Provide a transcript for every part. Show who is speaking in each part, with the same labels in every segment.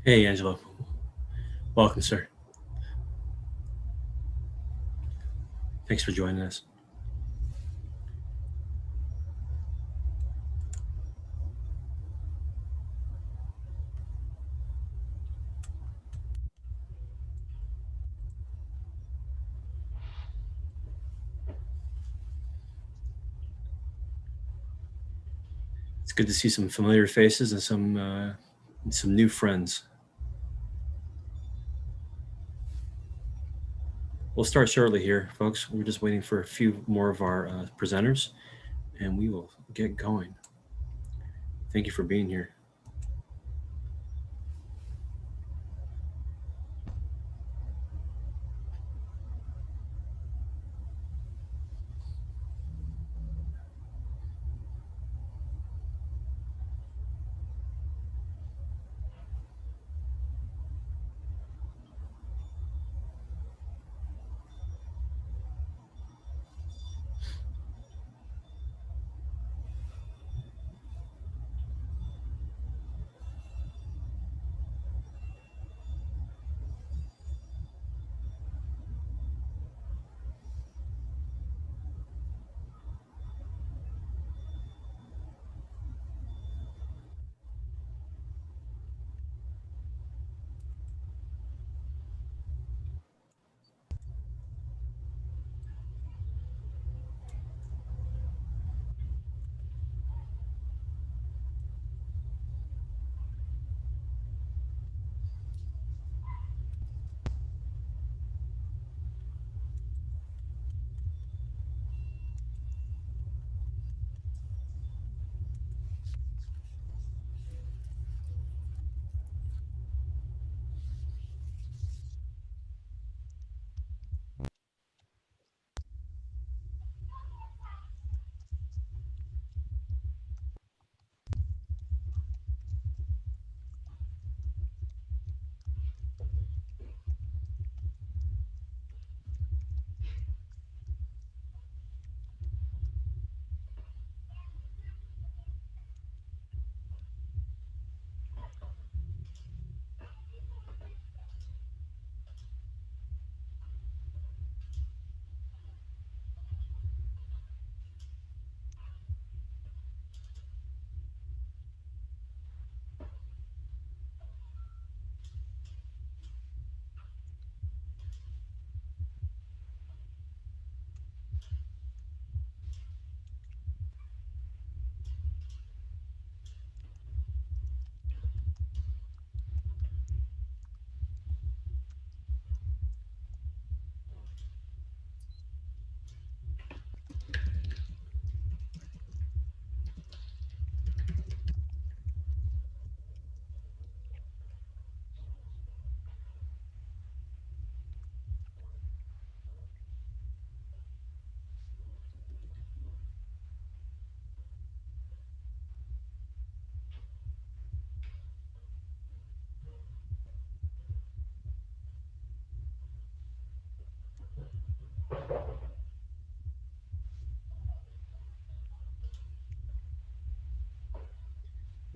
Speaker 1: Hey, Angelo. Welcome, sir. Thanks for joining us. It's good to see some familiar faces and some new friends. We'll start shortly here, folks. We're just waiting for a few more of our presenters, and we will get going. Thank you for being here.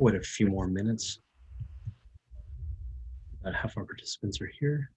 Speaker 1: Wait a few more minutes. About half our participants are here.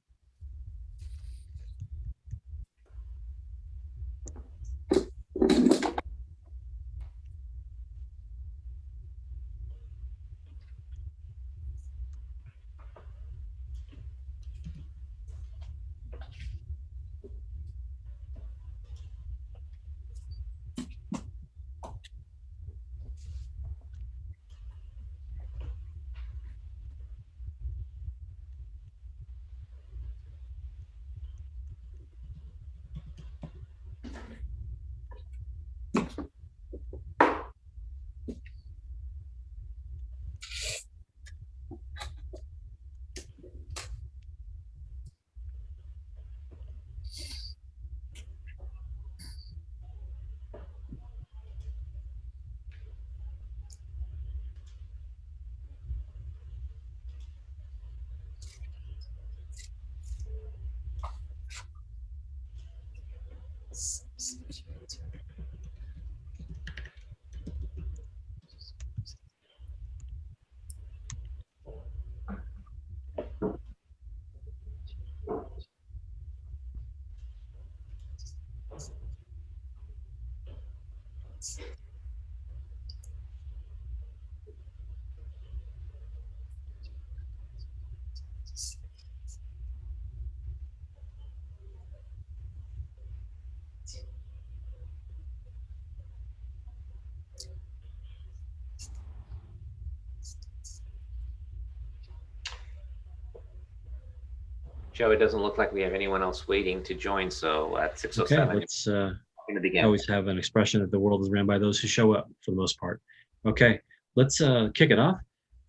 Speaker 2: Joe, it doesn't look like we have anyone else waiting to join. So at 6:07,
Speaker 1: Okay, let's
Speaker 2: going to begin.
Speaker 1: always have an expression that the world is ran by those who show up for the most part. Okay, let's kick it off.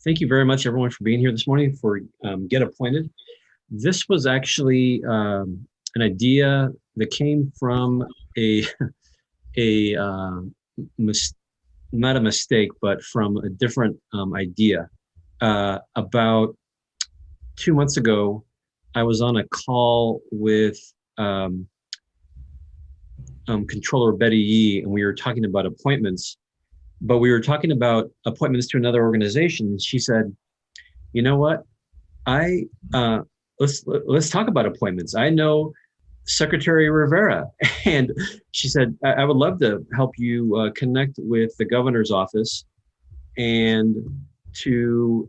Speaker 1: Thank you very much, everyone, for being here this morning for Get Appointed. This was actually an idea that came from a not a mistake, but from a different idea. About 2 months ago, I was on a call with Controller Betty Yee, and we were talking about appointments, but we were talking about appointments to another organization. And she said, "You know what? Let's talk about appointments. I know Secretary Rivera," and she said, "I would love to help you connect with the governor's office and to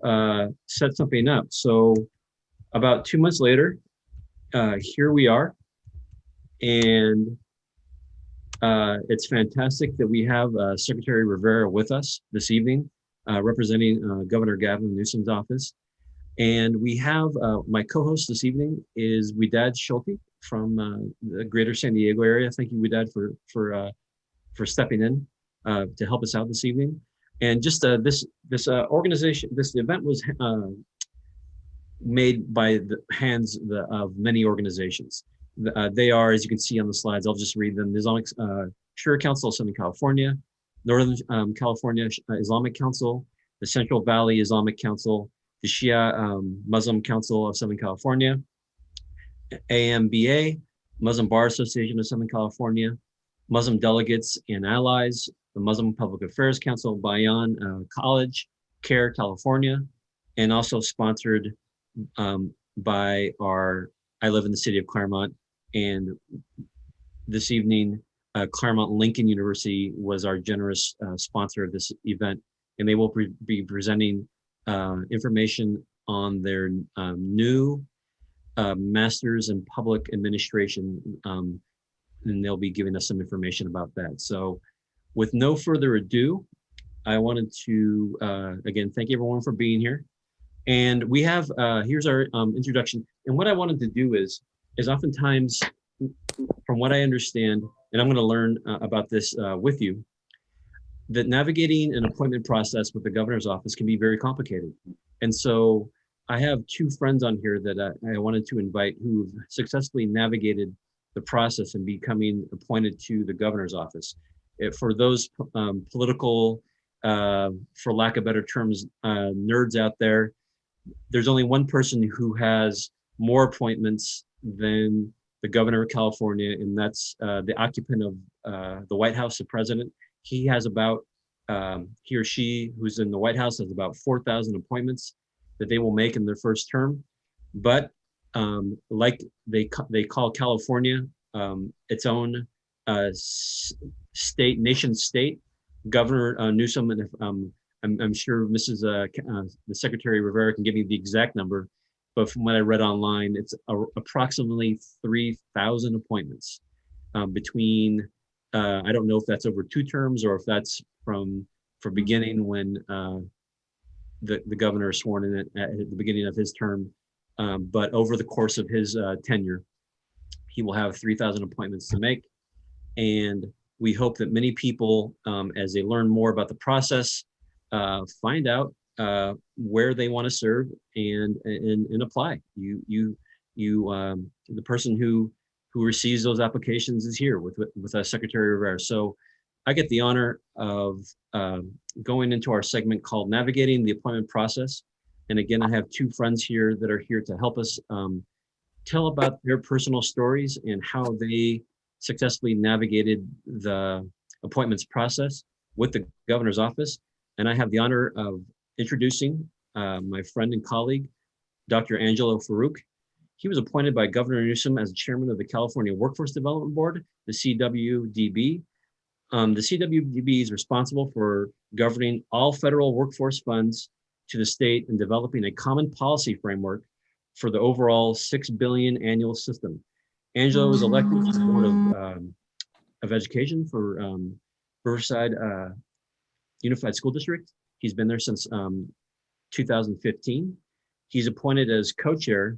Speaker 1: set something up." So about 2 months later, here we are, and it's fantastic that we have Secretary Rivera with us this evening, representing Governor Gavin Newsom's office. And we have my co-host this evening is Widad Schulte from the greater San Diego area. Thank you, Widad, for stepping in to help us out this evening. And just this organization, this event was made by the hands of many organizations. They are, as you can see on the slides, I'll just read them: the Islamic Sharia Council of Southern California, Northern California Islamic Council, the Central Valley Islamic Council, the Shia Muslim Council of Southern California, AMBA, Muslim Bar Association of Southern California, Muslim Delegates and Allies, the Muslim Public Affairs Council, Bayan College, CARE California, and also sponsored by I live in the city of Claremont, and this evening, Claremont Lincoln University was our generous sponsor of this event, and they will be presenting information on their new Masters in Public Administration, and they'll be giving us some information about that. So with no further ado, I wanted to, again, thank everyone for being here. And we have, here's our introduction. And what I wanted to do is oftentimes, from what I understand, and I'm going to learn about this with you, that navigating an appointment process with the governor's office can be very complicated. And so I have two friends on here that I wanted to invite who've successfully navigated the process and becoming appointed to the governor's office. For those political, for lack of better terms, nerds out there, there's only one person who has more appointments than the governor of California, and that's the occupant of the White House, the president. He has about he or she who's in the White House has about 4,000 appointments that they will make in their first term. But like they call California its own state, nation state. Governor Newsom, and I'm sure the Secretary Rivera can give me the exact number, but from what I read online, it's approximately 3,000 appointments between. I don't know if that's over 2 terms or if that's from beginning when the governor is sworn in at the beginning of his term. But over the course of his tenure, he will have 3,000 appointments to make. And we hope that many people, as they learn more about the process, find out where they want to serve and apply. The person who receives those applications is here with Secretary Rivera. So I get the honor of going into our segment called Navigating the Appointment Process. And again, I have 2 friends here that are here to help us tell about their personal stories and how they successfully navigated the appointments process with the governor's office. And I have the honor of introducing my friend and colleague, Dr. Angelo Farouk. He was appointed by Governor Newsom as chairman of the California Workforce Development Board, the CWDB. The CWDB is responsible for governing all federal workforce funds to the state and developing a common policy framework for the overall $6 billion annual system. Angelo was elected to the Board of Education for Riverside Unified School District. He's been there since 2015. He's appointed as co-chair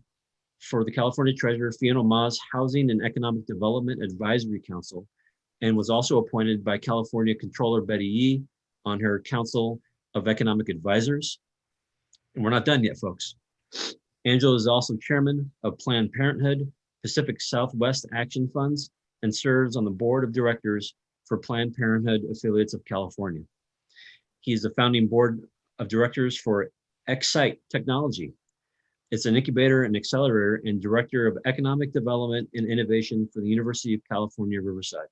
Speaker 1: for the California Treasurer Fiona Ma's Housing and Economic Development Advisory Council, and was also appointed by California Controller Betty Yee on her Council of Economic Advisors. And we're not done yet, folks. Angelo is also chairman of Planned Parenthood, Pacific Southwest Action Funds, and serves on the board of directors for Planned Parenthood Affiliates of California. He is the founding board of directors for Excite Technology. It's an incubator and accelerator and director of economic development and innovation for the University of California, Riverside.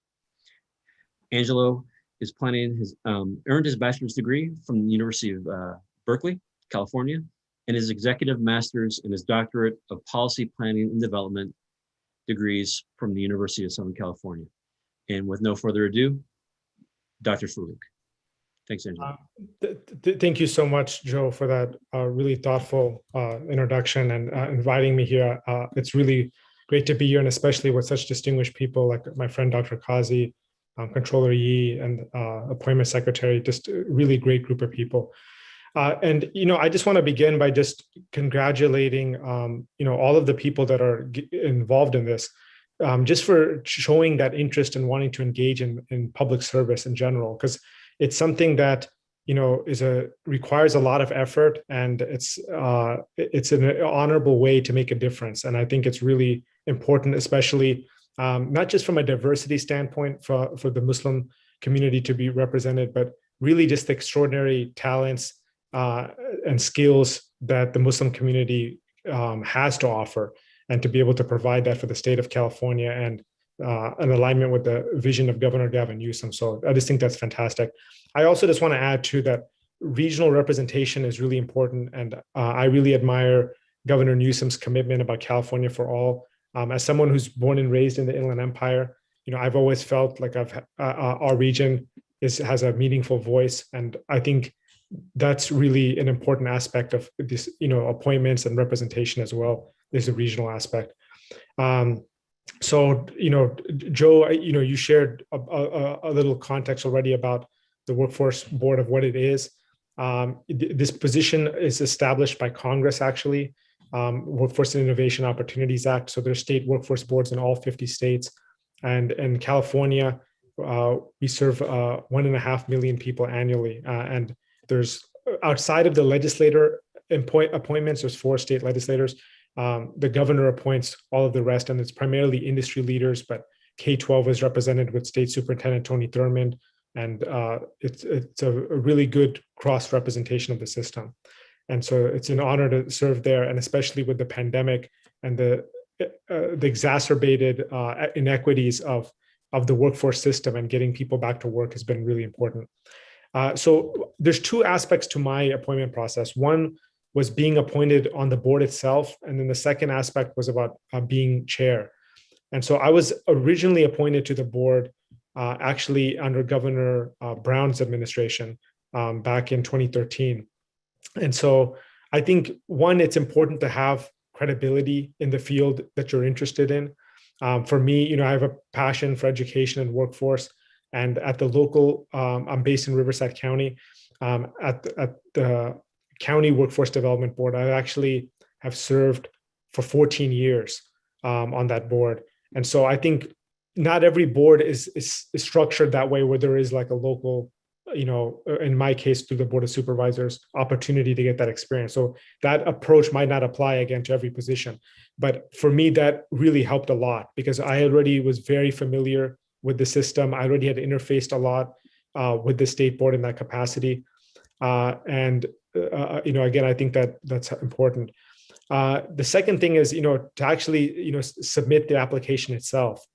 Speaker 1: Angelo is earned his bachelor's degree from the University of Berkeley, California, and his executive master's and his doctorate of policy planning and development degrees from the University of Southern California. And with no further ado, Dr. Farouk. Thanks, Angelo.
Speaker 3: Thank you so much, Joe, for that really thoughtful introduction and inviting me here. It's really great to be here, and especially with such distinguished people like my friend, Dr. Kazi, Controller Yee, and Appointment Secretary, just a really great group of people. And, I just want to begin by just congratulating, all of the people that are involved in this, just for showing that interest and wanting to engage in public service in general, because it's something that, requires a lot of effort, and it's an honorable way to make a difference. And I think it's really important, especially not just from a diversity standpoint for the Muslim community to be represented, but really just the extraordinary talents and skills that the Muslim community has to offer, and to be able to provide that for the state of California and in alignment with the vision of Governor Gavin Newsom. So I just think that's fantastic. I also just want to add too that regional representation is really important, and I really admire Governor Newsom's commitment about California for all. As someone who's born and raised in the Inland Empire, I've always felt like our region has a meaningful voice, and I think that's really an important aspect of this, appointments and representation as well. There's a regional aspect. So, Joe, you shared a little context already about the Workforce Board of what it is. This position is established by Congress, actually, Workforce and Innovation Opportunities Act. So there's state workforce boards in all 50 states. And in California, we serve 1.5 million people annually. And there's, outside of the legislator appointments, there's 4 state legislators. The governor appoints all of the rest, and it's primarily industry leaders, but K-12 is represented with State Superintendent Tony Thurmond, and it's a really good cross-representation of the system. And so it's an honor to serve there, and especially with the pandemic and the exacerbated inequities of the workforce system, and getting people back to work has been really important. So there's two aspects to my appointment process. One was being appointed on the board itself, and then the second aspect was about being chair. And so I was originally appointed to the board actually under Governor Brown's administration back in 2013. And so I think, one, it's important to have credibility in the field that you're interested in. For me, I have a passion for education and workforce. And at the local, I'm based in Riverside County. At the County Workforce Development Board, I actually have served for 14 years on that board. And so I think not every board is structured that way, where there is like a local, in my case, through the Board of Supervisors, opportunity to get that experience. So that approach might not apply again to every position. But for me, that really helped a lot because I already was very familiar with the system. I already had interfaced a lot with the state board in that capacity. Again, I think that's important. The second thing is, to actually, submit the application itself.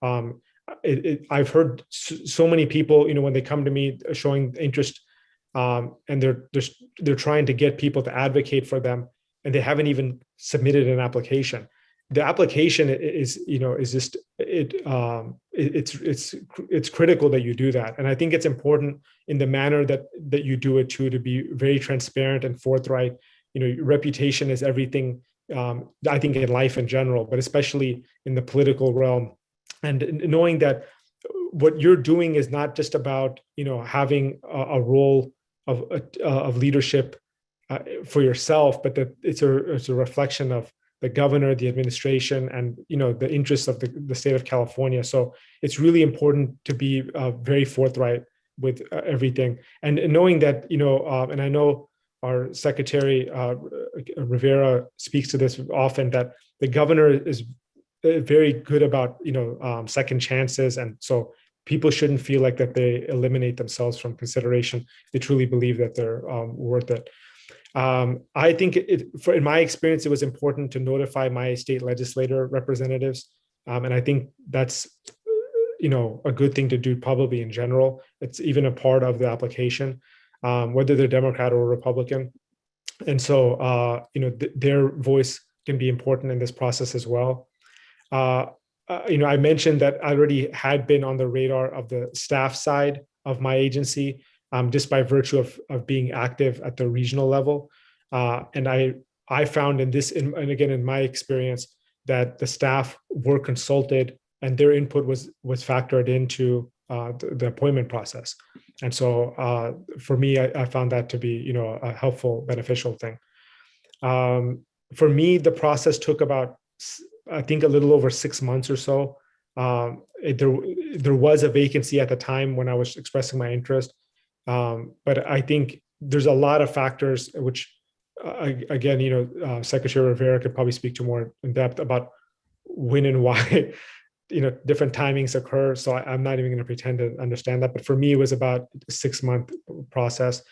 Speaker 3: I've heard so many people, when they come to me showing interest, and they're trying to get people to advocate for them, and they haven't even submitted an application. The application is just it's critical that you do that, and I think it's important in the manner that you do it too, to be very transparent and forthright. Reputation is everything. I think in life in general, but especially in the political realm, and knowing that what you're doing is not just about having a role of leadership for yourself, but that it's a reflection of the governor, the administration, and the interests of the state of California. So it's really important to be very forthright with everything, and knowing that and I know our Secretary Rivera speaks to this often, that the governor is very good about second chances, and so people shouldn't feel like that they eliminate themselves from consideration. They truly believe that they're worth it. I think in my experience, it was important to notify my state legislator representatives, and I think that's a good thing to do probably in general. It's even a part of the application, whether they're Democrat or Republican, and so their voice can be important in this process as well. I mentioned that I already had been on the radar of the staff side of my agency, just by virtue of being active at the regional level. And I found and again, in my experience, that the staff were consulted and their input was factored into the appointment process. And so for me, I found that to be, a helpful, beneficial thing. For me, the process took about, I think, a little over 6 months or so. There was a vacancy at the time when I was expressing my interest. But I think there's a lot of factors which, again, Secretary Rivera could probably speak to more in depth about when and why, different timings occur. So I'm not even going to pretend to understand that. But for me, it was about a 6-month process.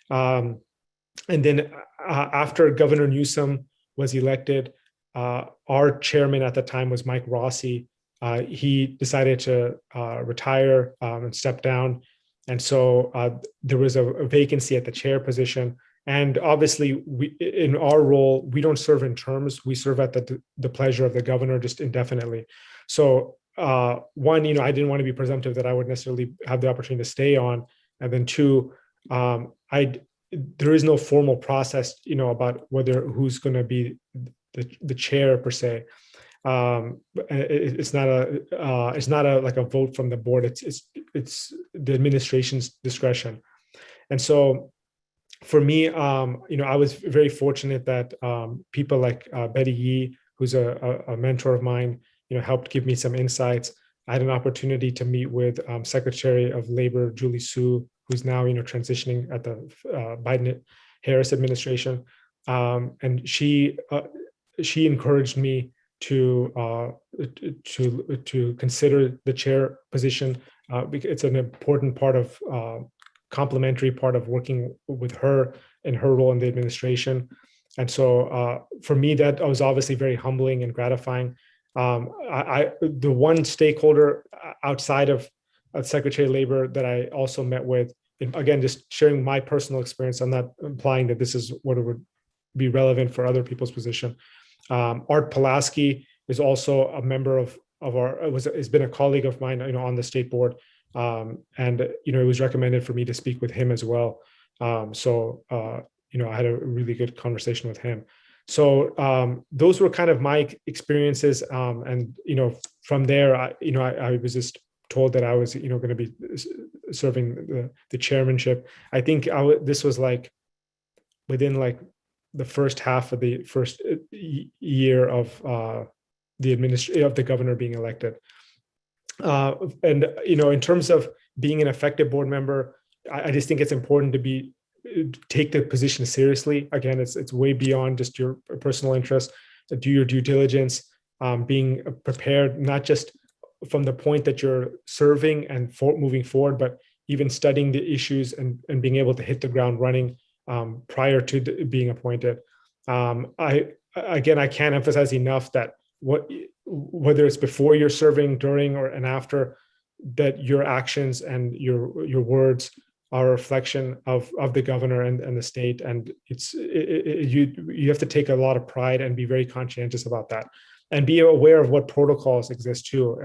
Speaker 3: And then after Governor Newsom was elected, our chairman at the time was Mike Rossi. He decided to retire and step down. And so there was a vacancy at the chair position. And obviously, in our role, we don't serve in terms. We serve at the pleasure of the governor, just indefinitely. So one, I didn't want to be presumptive that I would necessarily have the opportunity to stay on. And then two, there is no formal process, about who's going to be the chair per se. It's not a like a vote from the board. It's the administration's discretion. And so for me, I was very fortunate that people like Betty Yee, who's a mentor of mine, helped give me some insights. I had an opportunity to meet with Secretary of Labor Julie Su, who's now transitioning at the Biden-Harris administration, and she encouraged me to consider the chair position because it's an important part of complementary part of working with her in her role in the administration. And so for me, that was obviously very humbling and gratifying. The one stakeholder outside of Secretary of Labor that I also met with again, just sharing my personal experience. I'm not implying that this is what it would be relevant for other people's position. Art Pulaski is also a member of our, has been a colleague of mine, on the state board. And, it was recommended for me to speak with him as well. I had a really good conversation with him. So those were kind of my experiences. And, from there, I was just told that I was, going to be serving the chairmanship. I think this was like within like the first half of the first year of the governor being elected. And in terms of being an effective board member, I just think it's important to take the position seriously. Again, it's way beyond just your personal interest. To do your due diligence, being prepared, not just from the point that you're serving and moving forward, but even studying the issues and being able to hit the ground running prior to being appointed. I can't emphasize enough that whether it's before you're serving, during, and after, that your actions and your words are a reflection of the governor and the state, and you have to take a lot of pride and be very conscientious about that, and be aware of what protocols exist too.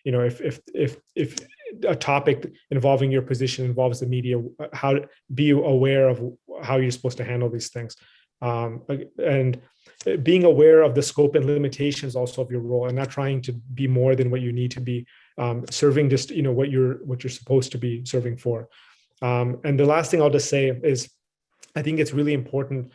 Speaker 3: If a topic involving your position involves the media, be aware of how you're supposed to handle these things, and being aware of the scope and limitations also of your role, and not trying to be more than what you need to be, serving just what you're supposed to be serving for. And the last thing I'll just say is, I think it's really important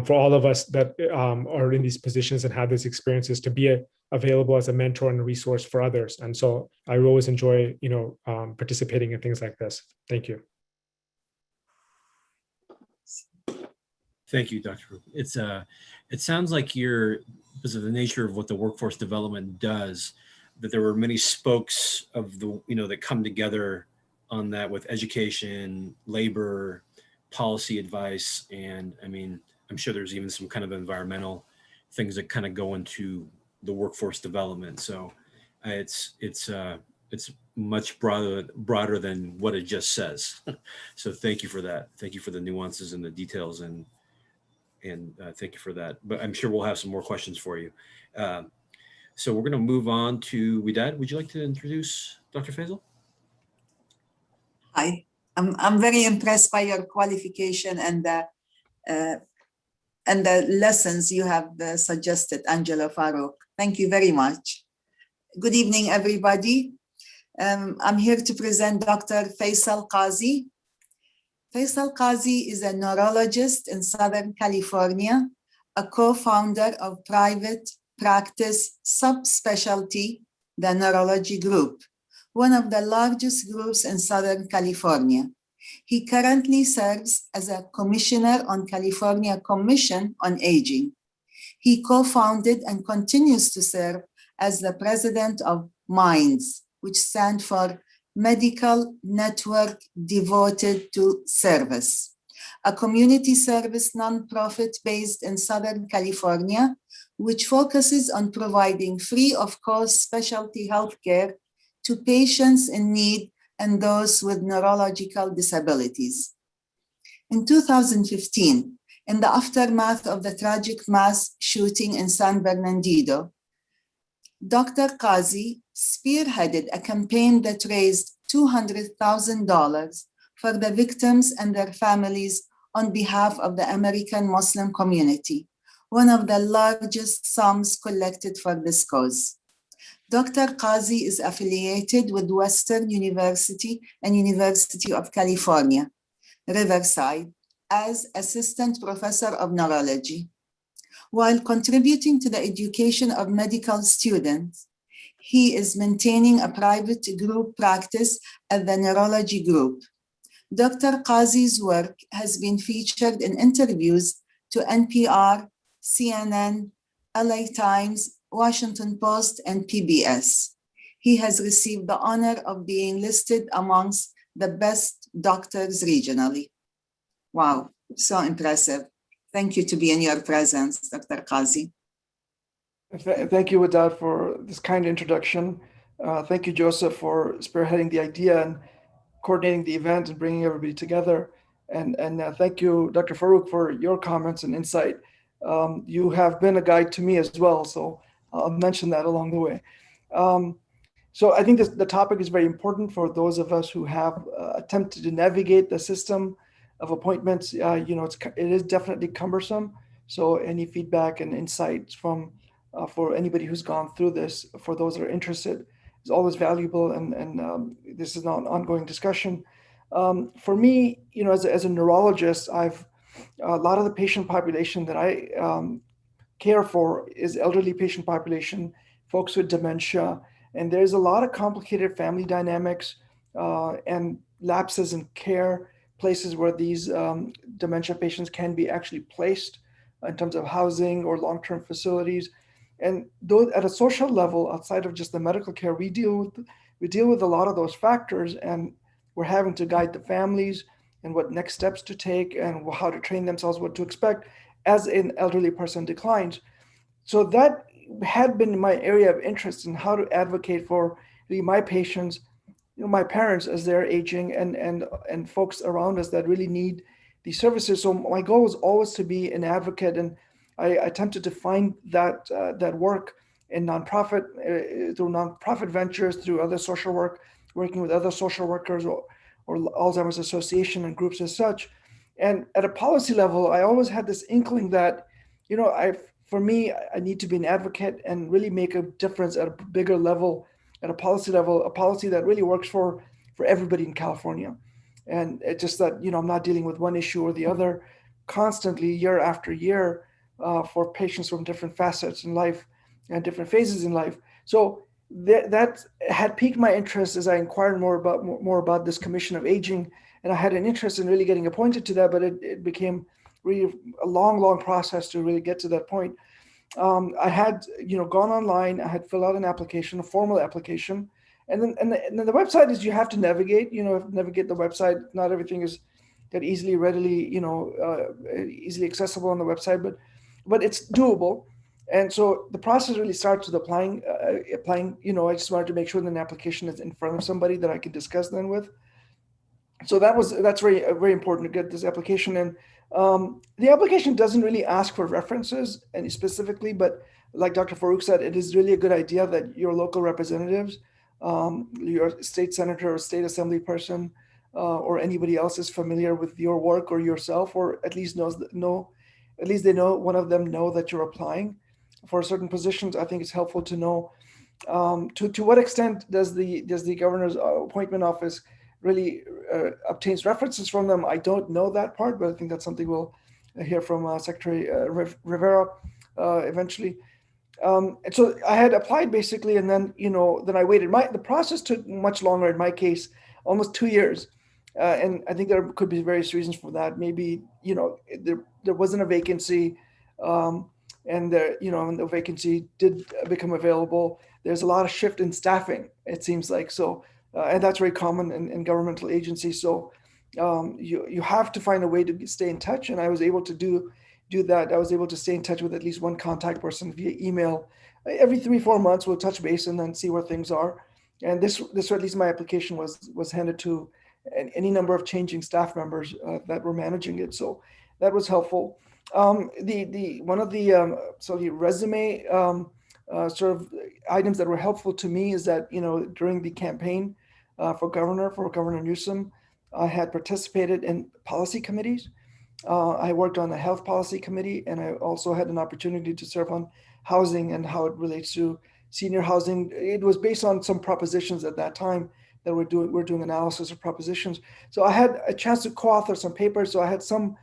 Speaker 3: for all of us that are in these positions and have these experiences to be available as a mentor and a resource for others. And so I always enjoy, participating in things like this. Thank you.
Speaker 1: Thank you, Dr. It sounds like because of the nature of what the workforce development does, that there were many spokes of that come together on that, with education, labor, policy advice, and I'm sure there's even some kind of environmental things that kind of go into the workforce development. So it's much broader than what it just says. So thank you for that. Thank you for the nuances and the details, and thank you for that. But I'm sure we'll have some more questions for you. So we're going to move on to Widad. Would you like to introduce Dr. Faisal?
Speaker 4: Hi, I'm very impressed by your qualification and the lessons you have suggested, Angela Farouk. Thank you very much. Good evening, everybody. I'm here to present Dr. Faisal Qazi. Faisal Qazi is a neurologist in Southern California, a co-founder of private practice subspecialty, the Neurology Group, one of the largest groups in Southern California. He currently serves as a commissioner on California Commission on Aging. He co-founded and continues to serve as the president of MINDS, which stands for Medical Network Devoted to Service, a community service nonprofit based in Southern California, which focuses on providing free of cost specialty healthcare to patients in need and those with neurological disabilities. In 2015, in the aftermath of the tragic mass shooting in San Bernardino, Dr. Qazi spearheaded a campaign that raised $200,000 for the victims and their families on behalf of the American Muslim community, one of the largest sums collected for this cause. Dr. Qazi is affiliated with Western University and University of California, Riverside, as Assistant Professor of Neurology. While contributing to the education of medical students, he is maintaining a private group practice at the Neurology Group. Dr. Qazi's work has been featured in interviews to NPR, CNN, LA Times, Washington Post, and PBS. He has received the honor of being listed amongst the best doctors regionally. Wow, so impressive. Thank you to be in your presence, Dr. Qazi.
Speaker 5: Thank you, Widad, for this kind introduction. Thank you, Joseph, for spearheading the idea and coordinating the event and bringing everybody together. And thank you, Dr. Farouk, for your comments and insight. You have been a guide to me as well, so I'll mention that along the way. So I think the topic is very important for those of us who have attempted to navigate the system of appointments. It is definitely cumbersome. So any feedback and insights from for anybody who's gone through this, for those that are interested, is always valuable. And this is not an ongoing discussion. For me, as a neurologist, a lot of the patient population that I care for is elderly patient population, folks with dementia, and there's a lot of complicated family dynamics and lapses in care, places where these dementia patients can be actually placed in terms of housing or long-term facilities. And though at a social level, outside of just the medical care, we deal with a lot of those factors, and we're having to guide the families and what next steps to take and how to train themselves, what to expect as an elderly person declines. So that had been my area of interest in how to advocate for my patients, my parents as they're aging, and folks around us that really need these services. So my goal was always to be an advocate, and I attempted to find that work in nonprofit, through nonprofit ventures, through other social work, working with other social workers or Alzheimer's Association and groups as such. And at a policy level, I always had this inkling that, for me, I need to be an advocate and really make a difference at a bigger level, at a policy level, a policy that really works for everybody in California. And it's just that, I'm not dealing with one issue or the other constantly year after year for patients from different facets in life and different phases in life. So that had piqued my interest as I inquired more about this Commission of Aging. And I had an interest in really getting appointed to that, but it became really a long process to really get to that point. I had, gone online, I had filled out an application, a formal application. And then the website is, you have to navigate the website. Not everything is that easily accessible on the website, but it's doable. And so the process really starts with applying, I just wanted to make sure that an application is in front of somebody that I can discuss then with. So that's very, very important to get this application in. The application doesn't really ask for references any specifically, but like Dr. Farouk said, it is really a good idea that your local representatives, your state senator or state assembly person, or anybody else is familiar with your work or yourself, or at least they know, one of them know that you're applying for certain positions. I think it's helpful to know to what extent does the governor's appointment office really obtains references from them. I don't know that part, but I think that's something we'll hear from Secretary Rivera eventually. And so I had applied basically, and then I waited. The process took much longer in my case, almost 2 years, and I think there could be various reasons for that. Maybe there wasn't a vacancy, and the vacancy did become available. There's a lot of shift in staffing, it seems like so. And that's very common in governmental agencies. So you have to find a way to stay in touch. And I was able to do that. I was able to stay in touch with at least one contact person via email. Every 3-4 months, we'll touch base and then see where things are. And this at least my application was handed to any number of changing staff members that were managing it. So that was helpful. The resume sort of items that were helpful to me is that, during the campaign for Governor Newsom, I had participated in policy committees. I worked on the health policy committee, and I also had an opportunity to serve on housing and how it relates to senior housing. It was based on some propositions at that time that we're doing analysis of propositions. So I had a chance to co-author some papers. So I had some,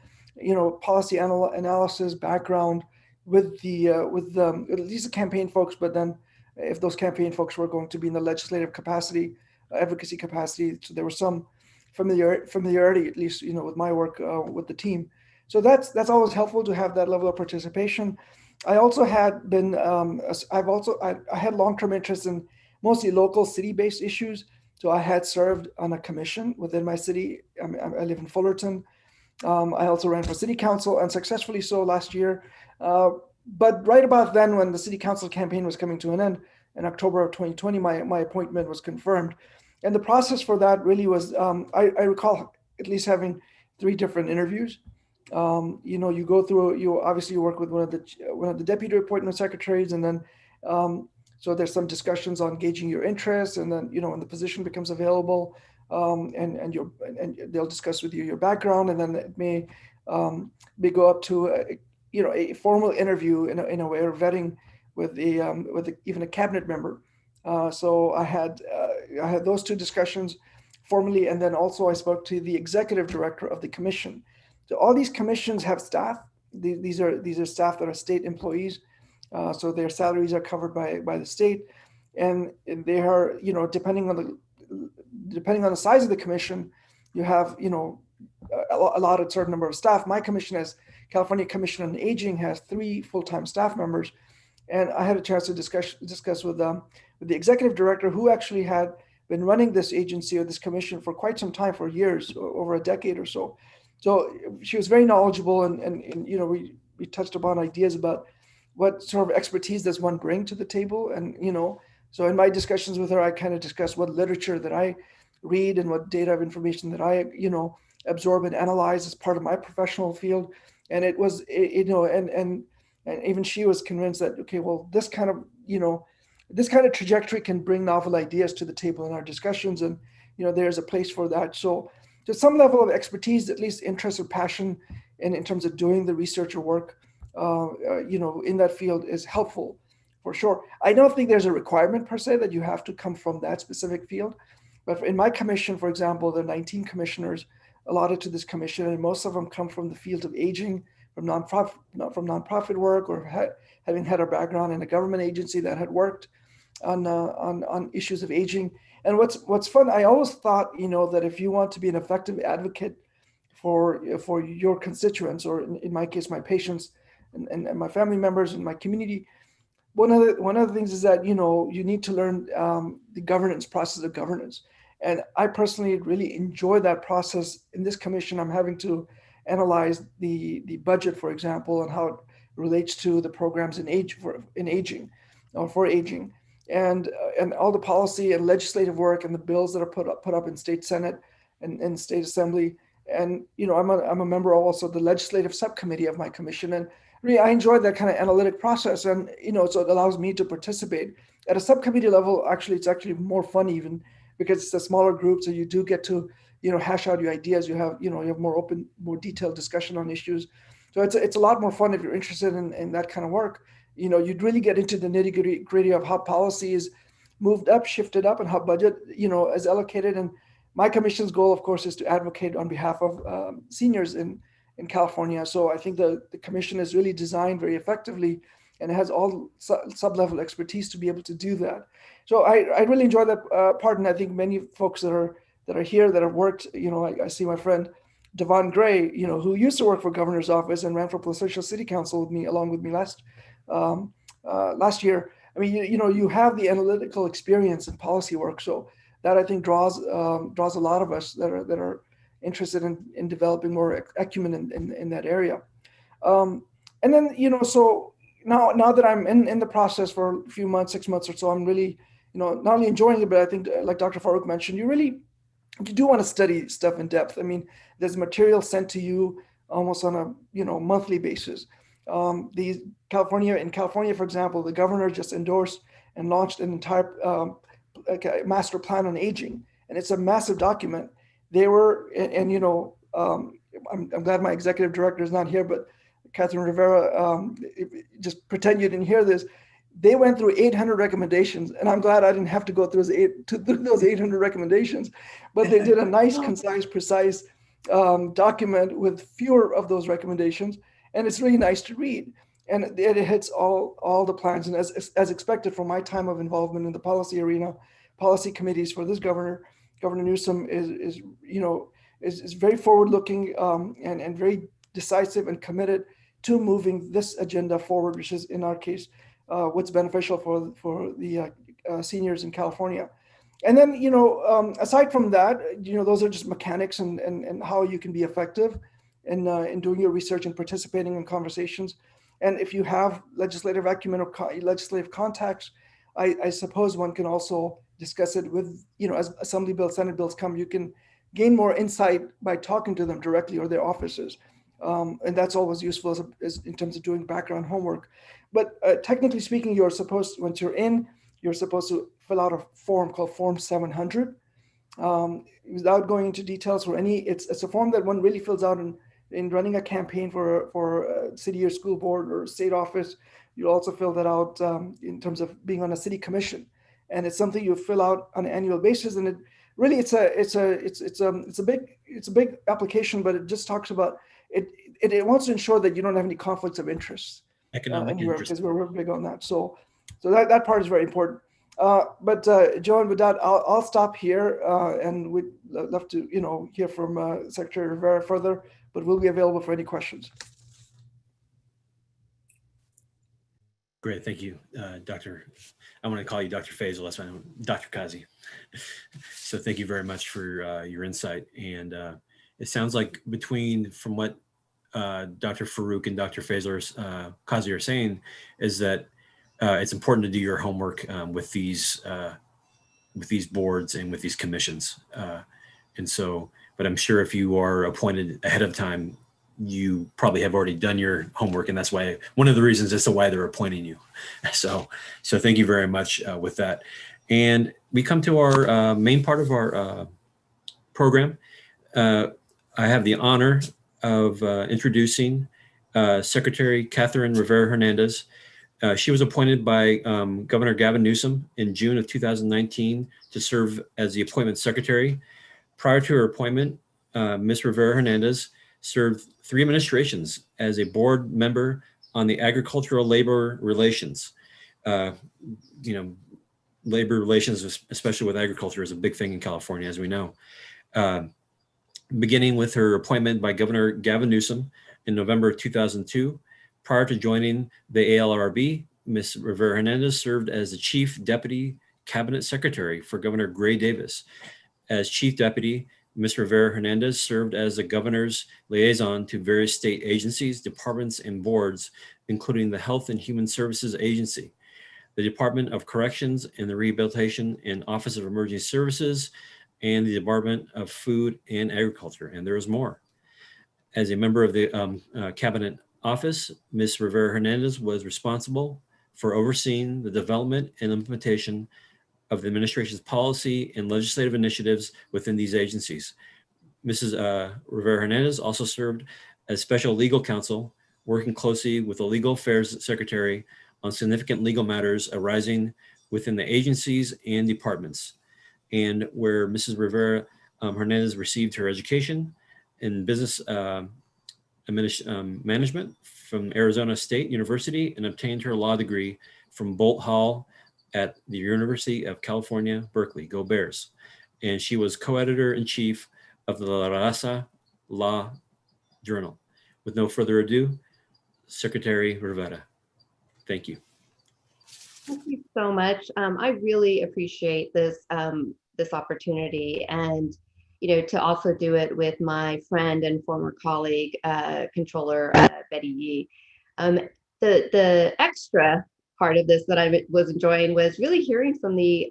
Speaker 5: policy analysis background with at least the campaign folks, but then if those campaign folks were going to be in the legislative capacity, advocacy capacity, so there was some familiarity, at least, with my work with the team. So that's always helpful to have that level of participation. I also had been, I had long-term interest in mostly local city-based issues. So I had served on a commission within my city. I live in Fullerton. I also ran for city council, and successfully so last year. But right about then, when the city council campaign was coming to an end in October of 2020, my appointment was confirmed. And the process for that really was, I recall at least having 3 different interviews. You go through, you obviously work with one of the deputy appointment secretaries, and then so there's some discussions on gauging your interest, and then when the position becomes available, and they'll discuss with you your background, and then it may go up to a formal interview in a way, or vetting with even a cabinet member. So I had those 2 discussions formally, and then also I spoke to the executive director of the commission. So all these commissions have staff. These are staff that are state employees, so their salaries are covered by the state, and they are depending on the size of the commission, you have allotted certain number of staff. My commission, as California Commission on Aging, has 3 full-time staff members, and I had a chance to discuss with the executive director, who actually had been running this agency or this commission for quite some time, for years, over a decade or so. So she was very knowledgeable, and we touched upon ideas about what sort of expertise does one bring to the table. And so in my discussions with her, I kind of discussed what literature that I read and what data of information that I absorb and analyze as part of my professional field. And it was and even she was convinced that, okay, well, this kind of trajectory can bring novel ideas to the table in our discussions, and there's a place for that. So just some level of expertise, at least interest or passion in terms of doing the research or work, in that field is helpful for sure. I don't think there's a requirement per se that you have to come from that specific field. But in my commission, for example, there are 19 commissioners allotted to this commission, and most of them come from the field of aging, from nonprofit work, or having had a background in a government agency that had worked on issues of aging. And what's fun, I always thought, that if you want to be an effective advocate for your constituents, or in my case, my patients and my family members and my community, one of the things is that you need to learn the governance process of governance. And I personally really enjoy that process. In this commission, I'm having to analyze the budget, for example, and how it relates to the programs in aging, and all the policy and legislative work and the bills that are put up in state Senate and state assembly. And I'm a member also of the legislative subcommittee of my commission, and really I enjoy that kind of analytic process. And so it allows me to participate at a subcommittee level. Actually, it's actually more fun, even because it's a smaller group, so you do get to hash out your ideas. You have more open, more detailed discussion on issues. So it's a lot more fun if you're interested in that kind of work. You'd really get into the nitty gritty of how policy is moved up, shifted up, and how budget is allocated. And my commission's goal, of course, is to advocate on behalf of seniors in California. So I think the commission is really designed very effectively, and it has all sub-level expertise to be able to do that. So I really enjoy that part, and I think many folks that are here that have worked, I see my friend Devon Gray, who used to work for governor's office and ran for Placertia City Council with me, along with me last year. I mean, you have the analytical experience in policy work, so that I think draws a lot of us that are interested in developing more acumen in that area. And then so now that I'm in the process for a few months, 6 months or so, I'm really not only enjoying it, but I think, like Dr. Farooq mentioned, you do want to study stuff in depth. I mean, there's material sent to you almost on a monthly basis. In California, for example, the governor just endorsed and launched an entire master plan on aging, and it's a massive document. They were, I'm glad my executive director is not here, but Catherine Rivera, just pretend you didn't hear this. They went through 800 recommendations, and I'm glad I didn't have to go through those 800 recommendations, but they did a nice, concise, precise document with fewer of those recommendations, and it's really nice to read. And it hits all the plans, and as expected from my time of involvement in the policy arena, policy committees for this Governor Newsom is very forward-looking and very decisive and committed to moving this agenda forward, which is, in our case, what's beneficial for the seniors in California. And then, aside from that, those are just mechanics and how you can be effective in doing your research and participating in conversations. And if you have legislative acumen or legislative contacts, I suppose one can also discuss it with, as Assembly bills, Senate bills come, you can gain more insight by talking to them directly or their officers. And that's always useful as in terms of doing background homework. But technically speaking, once you're in, you're supposed to fill out a form called Form 700. Without going into details for it's a form that one really fills out in running a campaign for a city or school board or state office. You also fill that out in terms of being on a city commission, and it's something you fill out on an annual basis. And it really it's a big application, but it just talks about it. It wants to ensure that you don't have any conflicts of interest
Speaker 1: Economic
Speaker 5: anywhere,
Speaker 1: interest.
Speaker 5: because we're big on that. So that part is very important. But Joe, and with that, I'll stop here, and we'd love to hear from Secretary Rivera further, but we'll be available for any questions.
Speaker 1: Great, thank you, Dr. I want to call you Dr. Faisal, that's why I'm Dr. Kazi. So thank you very much for your insight. And it sounds like from what Dr. Farouk and Dr. Faisal Kazi are saying is that it's important to do your homework with these boards and with these commissions. And so, but I'm sure if you are appointed ahead of time, you probably have already done your homework, and that's why one of the reasons as to why they're appointing you. So thank you very much with that. And we come to our main part of our program. I have the honor of introducing Secretary Catherine Rivera Hernandez. She was appointed by Governor Gavin Newsom in June of 2019 to serve as the appointment secretary. Prior to her appointment, Ms. Rivera Hernandez served 3 administrations as a board member on the Agricultural Labor Relations. Labor relations, especially with agriculture, is a big thing in California, as we know. Beginning with her appointment by Governor Gavin Newsom in November 2002, prior to joining the ALRB, Ms. Rivera Hernandez served as the Chief Deputy Cabinet Secretary for Governor Gray Davis. As Chief Deputy, Ms. Rivera Hernandez served as the governor's liaison to various state agencies, departments, and boards, including the Health and Human Services Agency, the Department of Corrections and the Rehabilitation and Office of Emergency Services, and the Department of Food and Agriculture, and there is more. As a member of the Cabinet Office, Ms. Rivera Hernandez was responsible for overseeing the development and implementation of the administration's policy and legislative initiatives within these agencies. Mrs. Rivera Hernandez also served as special legal counsel, working closely with the Legal Affairs Secretary on significant legal matters arising within the agencies and departments, and where Mrs. Rivera Hernandez received her education in business management from Arizona State University and obtained her law degree from Bolt Hall at the University of California, Berkeley. Go Bears. And she was co-editor-in-chief of the La Raza Law Journal. With no further ado, Secretary Rivera. Thank you.
Speaker 6: Thank you so much. I really appreciate this this opportunity, and to also do it with my friend and former colleague, Controller Betty Yee. The extra part of this that I was enjoying was really hearing from the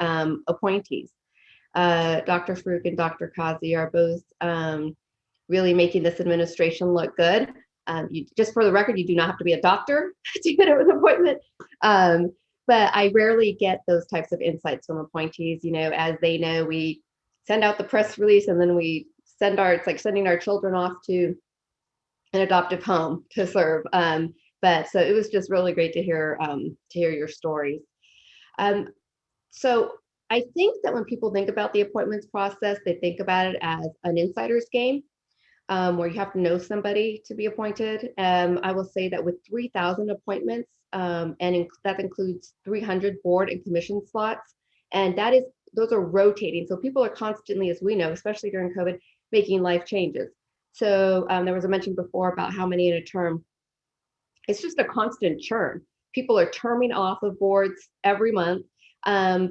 Speaker 6: appointees. Dr. Farouk and Dr. Kazi are both really making this administration look good. Just for the record, you do not have to be a doctor to get an appointment. But I rarely get those types of insights from appointees. As they know, we send out the press release and then we it's like sending our children off to an adoptive home to serve. But so it was just really great to hear your stories. So I think that when people think about the appointments process, they think about it as an insider's game, where you have to know somebody to be appointed. I will say that with 3,000 appointments, that includes 300 board and commission slots, and those are rotating. So people are constantly, as we know, especially during COVID, making life changes. So there was a mention before about how many in a term. It's just a constant churn. People are terming off of boards every month.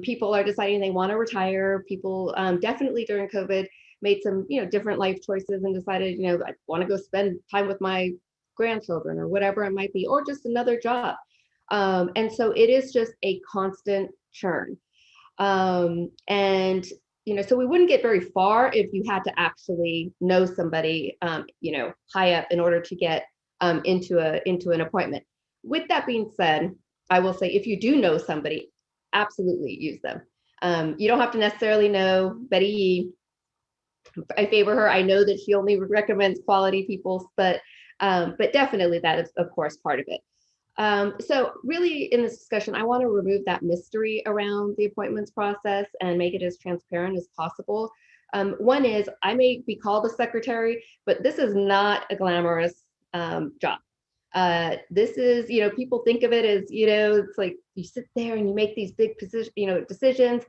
Speaker 6: People are deciding they want to retire. People definitely during COVID made some, different life choices and decided, I want to go spend time with my grandchildren or whatever it might be, or just another job. And so it is just a constant churn. And so we wouldn't get very far if you had to actually know somebody, high up in order to get into an appointment. With that being said, I will say if you do know somebody, absolutely use them. You don't have to necessarily know Betty Yee. I favor her. I know that she only recommends quality people, but definitely that is, of course, part of it. So really in this discussion, I want to remove that mystery around the appointments process and make it as transparent as possible. One is I may be called a secretary, but this is not a glamorous job. This is, people think of it as, it's like you sit there and you make these big decisions.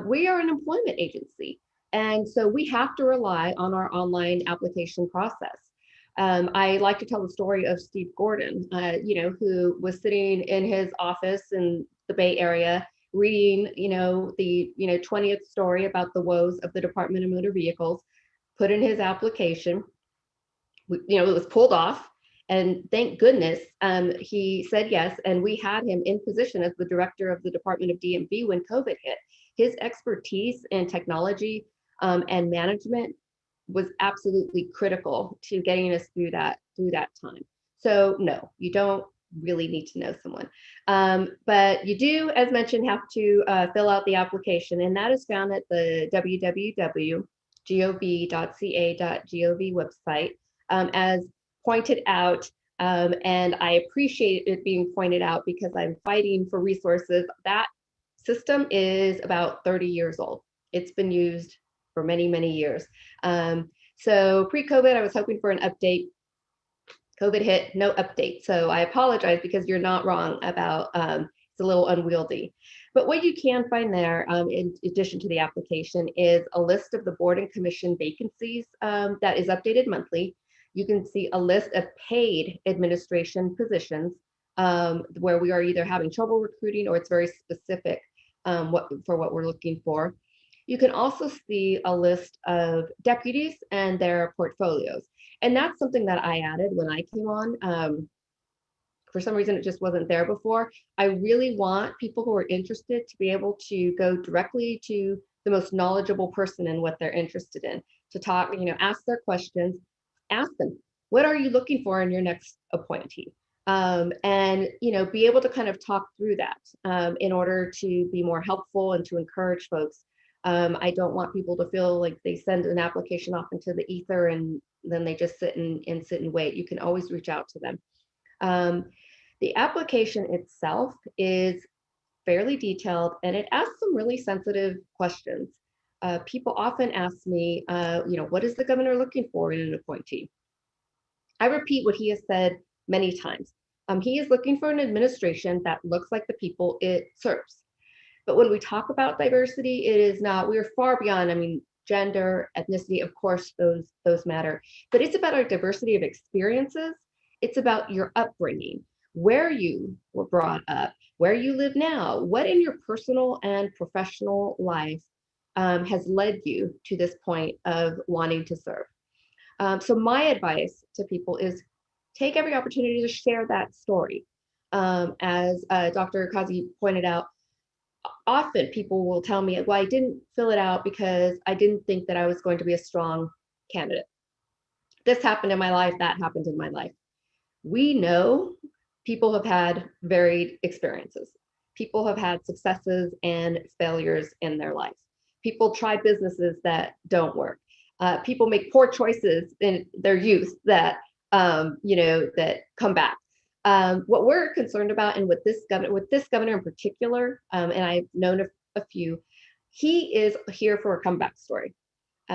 Speaker 6: We are an employment agency. And so we have to rely on our online application process. I like to tell the story of Steve Gordon, who was sitting in his office in the Bay Area reading, the 20th story about the woes of the Department of Motor Vehicles, put in his application. It was pulled off. And thank goodness he said yes. And we had him in position as the director of the Department of DMV when COVID hit. His expertise in technology and management was absolutely critical to getting us through that time. So no, you don't really need to know someone. But you do, as mentioned, have to fill out the application, and that is found at the www.gov.ca.gov website, as pointed out. And I appreciate it being pointed out because I'm fighting for resources. That system is about 30 years old. It's been used for many, many years. So pre-COVID, I was hoping for an update. COVID hit, no update. So I apologize because you're not wrong about it's a little unwieldy. But what you can find there, in addition to the application, is a list of the board and commission vacancies that is updated monthly. You can see a list of paid administration positions where we are either having trouble recruiting or it's very specific for what we're looking for. You can also see a list of deputies and their portfolios. And that's something that I added when I came on. For some reason, it just wasn't there before. I really want people who are interested to be able to go directly to the most knowledgeable person in what they're interested in, to talk, ask their questions, ask them, what are you looking for in your next appointee? And be able to kind of talk through that in order to be more helpful and to encourage folks. I don't want people to feel like they send an application off into the ether and then they just sit and wait. You can always reach out to them. The application itself is fairly detailed and it asks some really sensitive questions. People often ask me, what is the governor looking for in an appointee? I repeat what he has said many times. He is looking for an administration that looks like the people it serves. But when we talk about diversity, it is not, we're far beyond, gender, ethnicity, of course, those matter, but it's about our diversity of experiences. It's about your upbringing, where you were brought up, where you live now, what in your personal and professional life has led you to this point of wanting to serve. So my advice to people is take every opportunity to share that story. As Dr. Kazi pointed out, often people will tell me, well, I didn't fill it out because I didn't think that I was going to be a strong candidate. This happened in my life, that happened in my life. We know people have had varied experiences. People have had successes and failures in their life. People try businesses that don't work. People make poor choices in their youth that, that come back. What we're concerned about, and with this governor in particular, and I've known a few, he is here for a comeback story.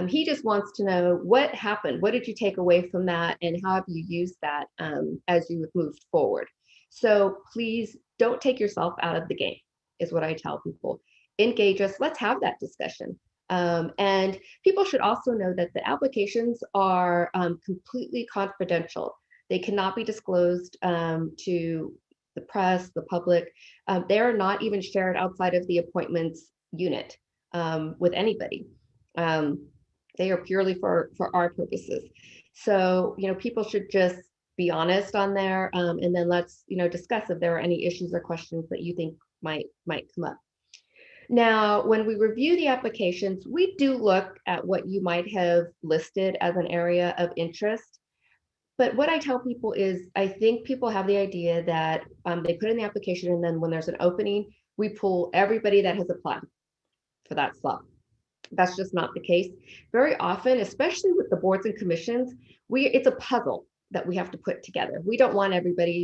Speaker 6: He just wants to know what happened, what did you take away from that, and how have you used that as you moved forward. So please don't take yourself out of the game, is what I tell people. Engage us, let's have that discussion. And people should also know that the applications are completely confidential. They cannot be disclosed to the press, the public. They are not even shared outside of the appointments unit with anybody. They are purely for our purposes. So, people should just be honest on there, and then let's, discuss if there are any issues or questions that you think might come up. Now, when we review the applications, we do look at what you might have listed as an area of interest. But what I tell people is, I think people have the idea that they put in the application, and then when there's an opening, we pull everybody that has applied for that slot. That's just not the case. Very often, especially with the boards and commissions, it's a puzzle that we have to put together. We don't want everybody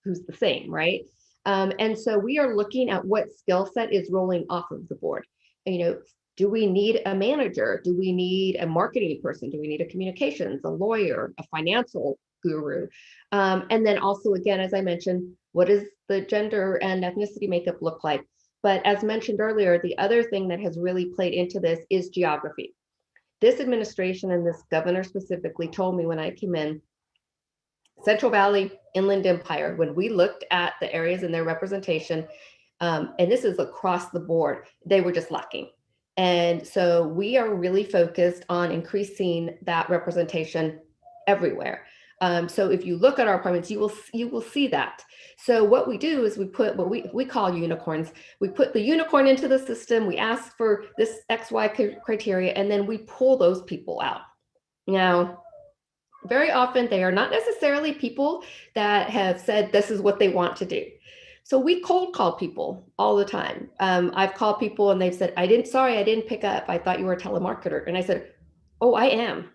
Speaker 6: who's the same, right? And so we are looking at what skill set is rolling off of the board. And, do we need a manager? Do we need a marketing person? Do we need a communications, a lawyer, a financial guru? And then also, again, as I mentioned, what does the gender and ethnicity makeup look like? But as mentioned earlier, the other thing that has really played into this is geography. This administration and this governor specifically told me when I came in, Central Valley, Inland Empire, when we looked at the areas in their representation, and this is across the board, they were just lacking. And so we are really focused on increasing that representation everywhere. So if you look at our appointments, you will see that. So what we do is we put what we call unicorns. We put the unicorn into the system. We ask for this XY criteria, and then we pull those people out. Now, very often they are not necessarily people that have said this is what they want to do. So we cold call people all the time. I've called people and they've said, sorry, I didn't pick up. I thought you were a telemarketer. And I said, oh, I am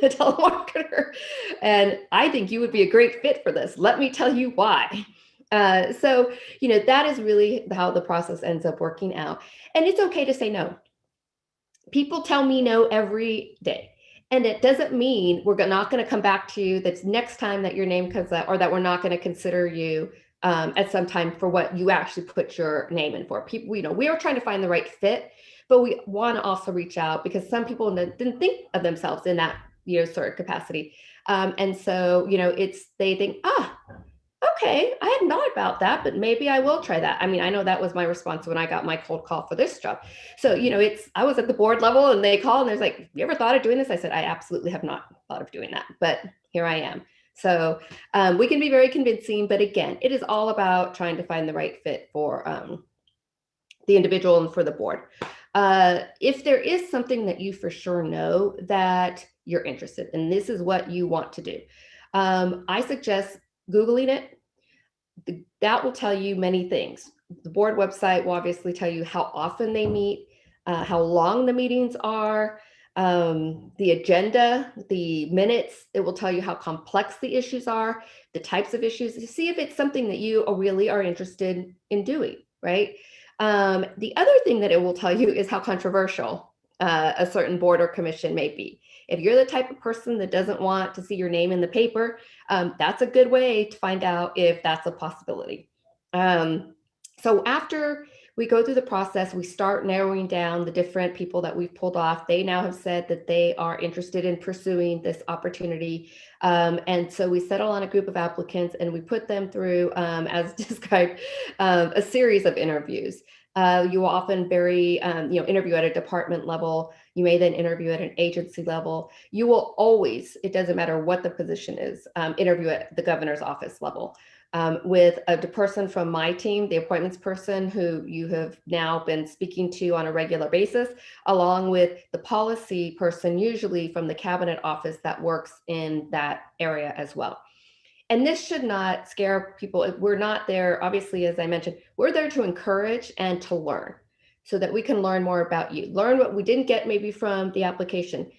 Speaker 6: a telemarketer. And I think you would be a great fit for this. Let me tell you why. So, that is really how the process ends up working out. And it's okay to say no. People tell me no every day. And it doesn't mean we're not going to come back to you that's next time that your name comes up, or that we're not going to consider you at some time for what you actually put your name in for. People, we are trying to find the right fit, but we want to also reach out because some people didn't think of themselves in that, sort of capacity. And so, they think, okay, I hadn't thought about that, but maybe I will try that. I mean, I know that was my response when I got my cold call for this job. So, I was at the board level and they called and there's like, you ever thought of doing this? I said, I absolutely have not thought of doing that, but here I am. So we can be very convincing, but again, it is all about trying to find the right fit for the individual and for the board. If there is something that you for sure know that you're interested in, this is what you want to do, I suggest Googling it. That will tell you many things. The board website will obviously tell you how often they meet, how long the meetings are, the agenda, the minutes. It will tell you how complex the issues are, the types of issues, to see if it's something that you really are interested in doing, right? The other thing that it will tell you is how controversial a certain board or commission may be. If you're the type of person that doesn't want to see your name in the paper, that's a good way to find out if that's a possibility. So after we go through the process, we start narrowing down the different people that we've pulled off. They now have said that they are interested in pursuing this opportunity. And so we settle on a group of applicants and we put them through, as described, a series of interviews. You will often interview at a department level. You may then interview at an agency level. You will always, it doesn't matter what the position is, interview at the governor's office level. With the person from my team, the appointments person who you have now been speaking to on a regular basis, along with the policy person, usually from the cabinet office that works in that area as well. And this should not scare people. We're not there, obviously, as I mentioned, we're there to encourage and to learn so that we can learn more about you, learn what we didn't get maybe from the application.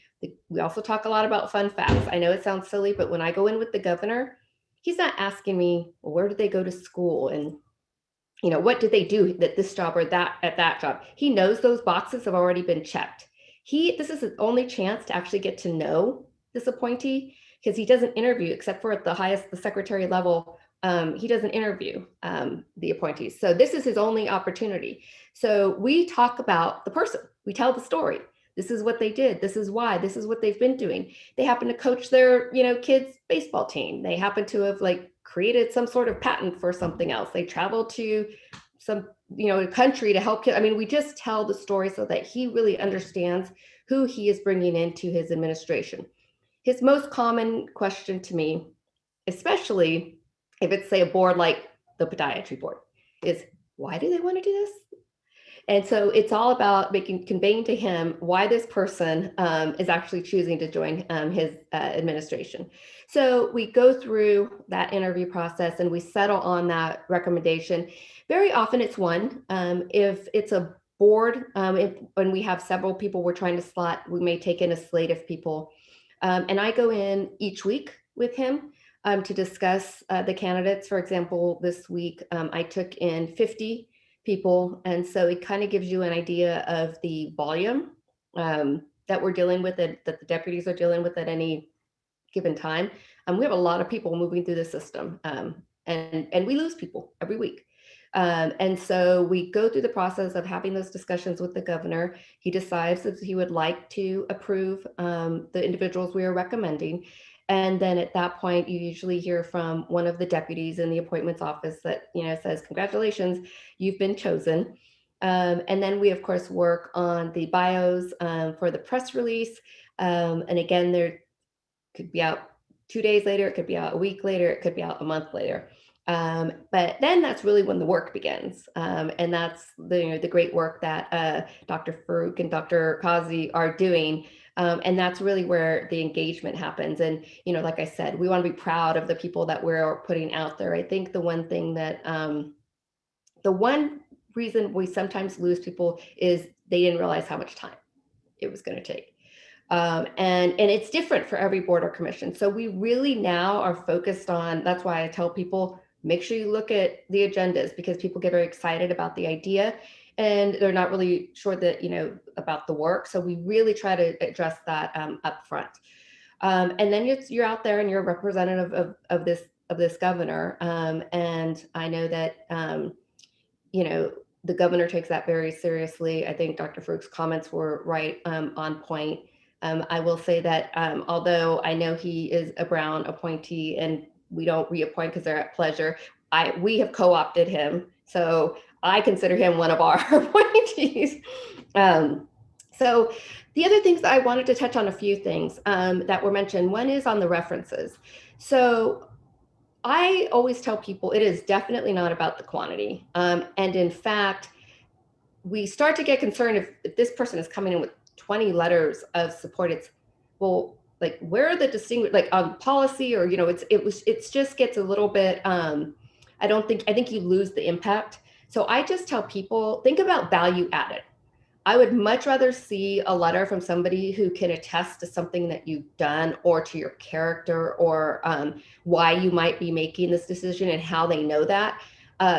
Speaker 6: We also talk a lot about fun facts. I know it sounds silly, but when I go in with the governor, he's not asking me, well, where did they go to school? And, what did they do at this job or that at that job? He knows those boxes have already been checked. This is his only chance to actually get to know this appointee, because he doesn't interview, except for at the secretary level. He doesn't interview the appointees. So this is his only opportunity. So we talk about the person. We tell the story. This is what they did. This is why. This is what they've been doing. They happen to coach their, kids' baseball team. They happen to have created some sort of patent for something else. They traveled to some, country to help kids. I mean, we just tell the story so that he really understands who he is bringing into his administration. His most common question to me, especially if it's, say, a board like the podiatry board, is, why do they want to do this? And so it's all about conveying to him why this person is actually choosing to join his administration. So we go through that interview process and we settle on that recommendation. Very often it's one. If it's a board, when we have several people we're trying to slot, we may take in a slate of people. And I go in each week with him to discuss the candidates. For example, this week I took in 50 people. And so it kind of gives you an idea of the volume that we're dealing with, that the deputies are dealing with at any given time. We have a lot of people moving through the system, and we lose people every week. And so we go through the process of having those discussions with the governor. He decides if he would like to approve the individuals we are recommending. And then at that point, you usually hear from one of the deputies in the appointments office that, says, congratulations, you've been chosen. And then we, of course, work on the bios for the press release. And again, there could be out 2 days later, it could be out a week later, it could be out a month later. But then that's really when the work begins. And that's the great work that Dr. Farooq and Dr. Kazi are doing. And that's really where the engagement happens. And, like I said, we want to be proud of the people that we're putting out there. I think the one thing that, the one reason we sometimes lose people is they didn't realize how much time it was going to take. And it's different for every board or commission. So we really now are focused on, that's why I tell people, make sure you look at the agendas, because people get very excited about the idea and they're not really sure that, about the work. So we really try to address that up front. And then you're out there and you're a representative of this governor. And I know that, the governor takes that very seriously. I think Dr. Farooq's comments were right on point. I will say that although I know he is a Brown appointee and we don't reappoint because they're at pleasure, we have co-opted him. So I consider him one of our appointees. So the other things that I wanted to touch on, a few things that were mentioned. One is on the references. So I always tell people it is definitely not about the quantity. And in fact, we start to get concerned if this person is coming in with 20 letters of support. It's, well, like, where are the distinguished, like on policy, or, it just gets a little bit, I think you lose the impact. So I just tell people, think about value added. I would much rather see a letter from somebody who can attest to something that you've done, or to your character, or why you might be making this decision and how they know that,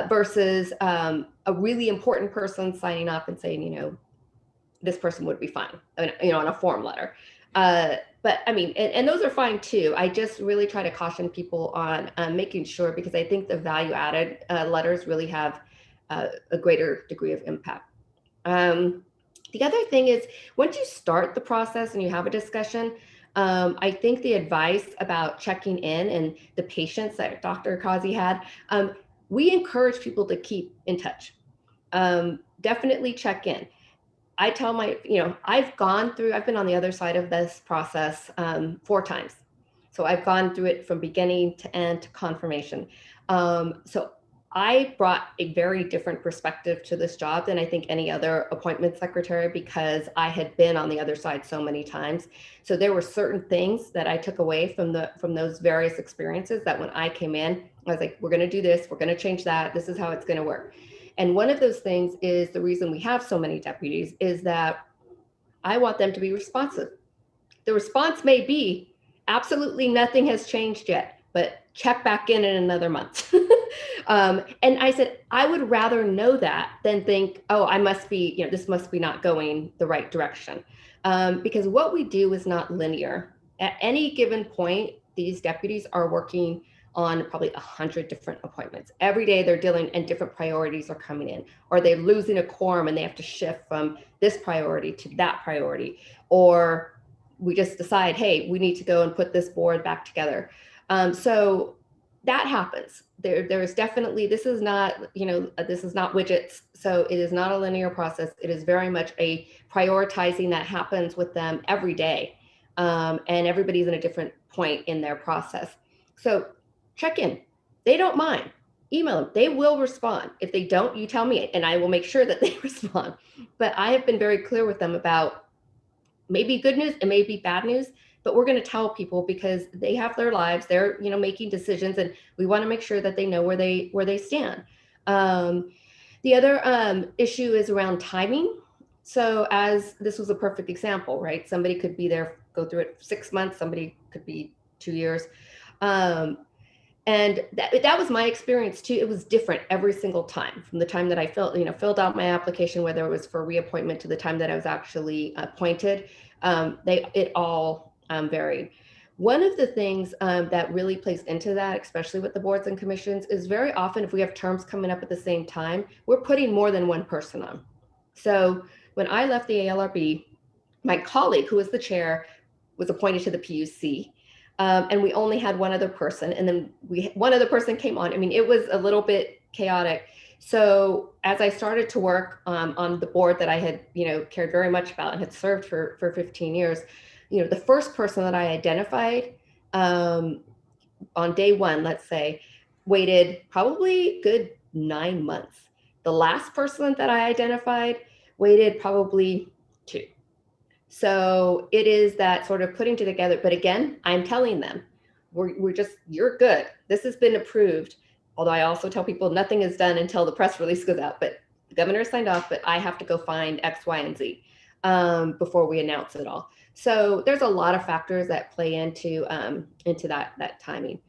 Speaker 6: versus a really important person signing off and saying, this person would be fine, on a form letter. But I mean, and those are fine too. I just really try to caution people on making sure, because I think the value added letters really have a greater degree of impact. The other thing is, once you start the process and you have a discussion, I think the advice about checking in and the patience that Dr. Kazi had, we encourage people to keep in touch. Definitely check in. I tell I've been on the other side of this process 4 times. So I've gone through it from beginning to end to confirmation. So I brought a very different perspective to this job than I think any other appointment secretary, because I had been on the other side so many times. So there were certain things that I took away from those various experiences that when I came in, I was like, we're going to do this, we're going to change that, this is how it's going to work. And one of those things is, the reason we have so many deputies is that I want them to be responsive. The response may be, absolutely nothing has changed yet, but check back in another month. And I said, I would rather know that than think, oh, I must be, this must be not going the right direction. Because what we do is not linear. At any given point, these deputies are working on probably 100 different appointments. Every day they're dealing, and different priorities are coming in, or they're losing a quorum and they have to shift from this priority to that priority. Or we just decide, hey, we need to go and put this board back together. So that happens. There is definitely, this is not widgets. So it is not a linear process. It is very much a prioritizing that happens with them every day. And everybody's in a different point in their process. So check in. They don't mind. email them. They will respond. If they don't, you tell me, and I will make sure that they respond. But I have been very clear with them about maybe good news, it may be bad news, but we're going to tell people because they have their lives. They're making decisions, and we want to make sure that they know where they stand. The other issue is around timing. So as this was a perfect example, right? Somebody could be there, go through it 6 months. Somebody could be 2 years. And that was my experience too. It was different every single time, from the time that I filled out my application, whether it was for reappointment, to the time that I was actually appointed. It all varied. One of the things that really plays into that, especially with the boards and commissions, is very often if we have terms coming up at the same time, we're putting more than one person on. So when I left the ALRB, my colleague, who was the chair, was appointed to the PUC. And we only had one other person, and then one other person came on. I mean, it was a little bit chaotic. So as I started to work on the board that I had, cared very much about and had served for 15 years, the first person that I identified on day one, let's say, waited probably good 9 months. The last person that I identified waited probably 2. So it is that sort of putting together, but again, I'm telling them, you're good. This has been approved. Although I also tell people nothing is done until the press release goes out, but the governor signed off, but I have to go find X, Y, and Z before we announce it all. So there's a lot of factors that play into that timing.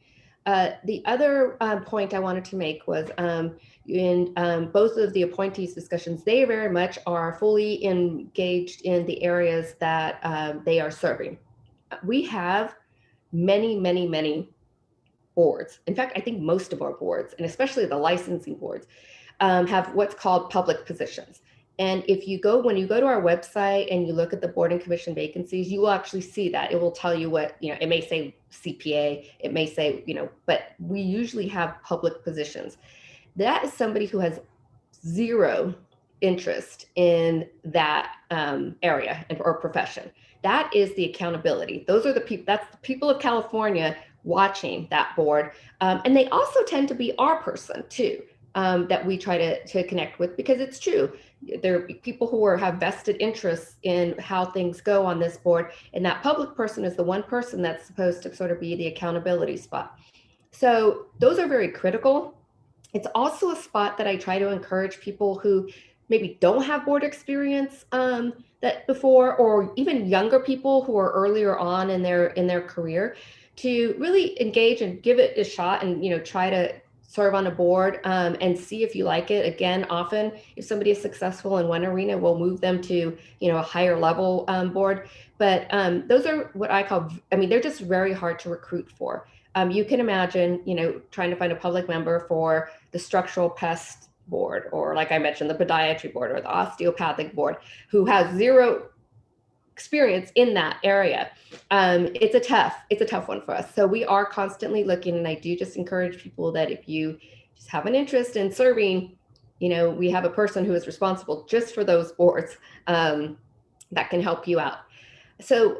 Speaker 6: The other point I wanted to make was in both of the appointees discussions, they very much are fully engaged in the areas that they are serving. We have many, many, many boards. In fact, I think most of our boards, and especially the licensing boards, have what's called public positions. And when you go to our website and you look at the board and commission vacancies, you will actually see that. It will tell you what, it may say CPA, it may say, but we usually have public positions. That is somebody who has zero interest in that area or profession. That is the accountability. Those are the people, that's the people of California watching that board. And they also tend to be our person too, that we try to connect with, because it's true. There are people who have vested interests in how things go on this board. And that public person is the one person that's supposed to sort of be the accountability spot. So those are very critical. It's also a spot that I try to encourage people who maybe don't have board experience that before, or even younger people who are earlier on in their career, to really engage and give it a shot and try to serve on a board and see if you like it. Again, often if somebody is successful in one arena, we'll move them to a higher level board. But those are what I call, they're just very hard to recruit for. You can imagine, trying to find a public member for the structural pest board, or like I mentioned, the podiatry board or the osteopathic board, who has zero experience in that area. It's a tough one for us. So we are constantly looking, and I do just encourage people that if you just have an interest in serving, we have a person who is responsible just for those boards that can help you out. So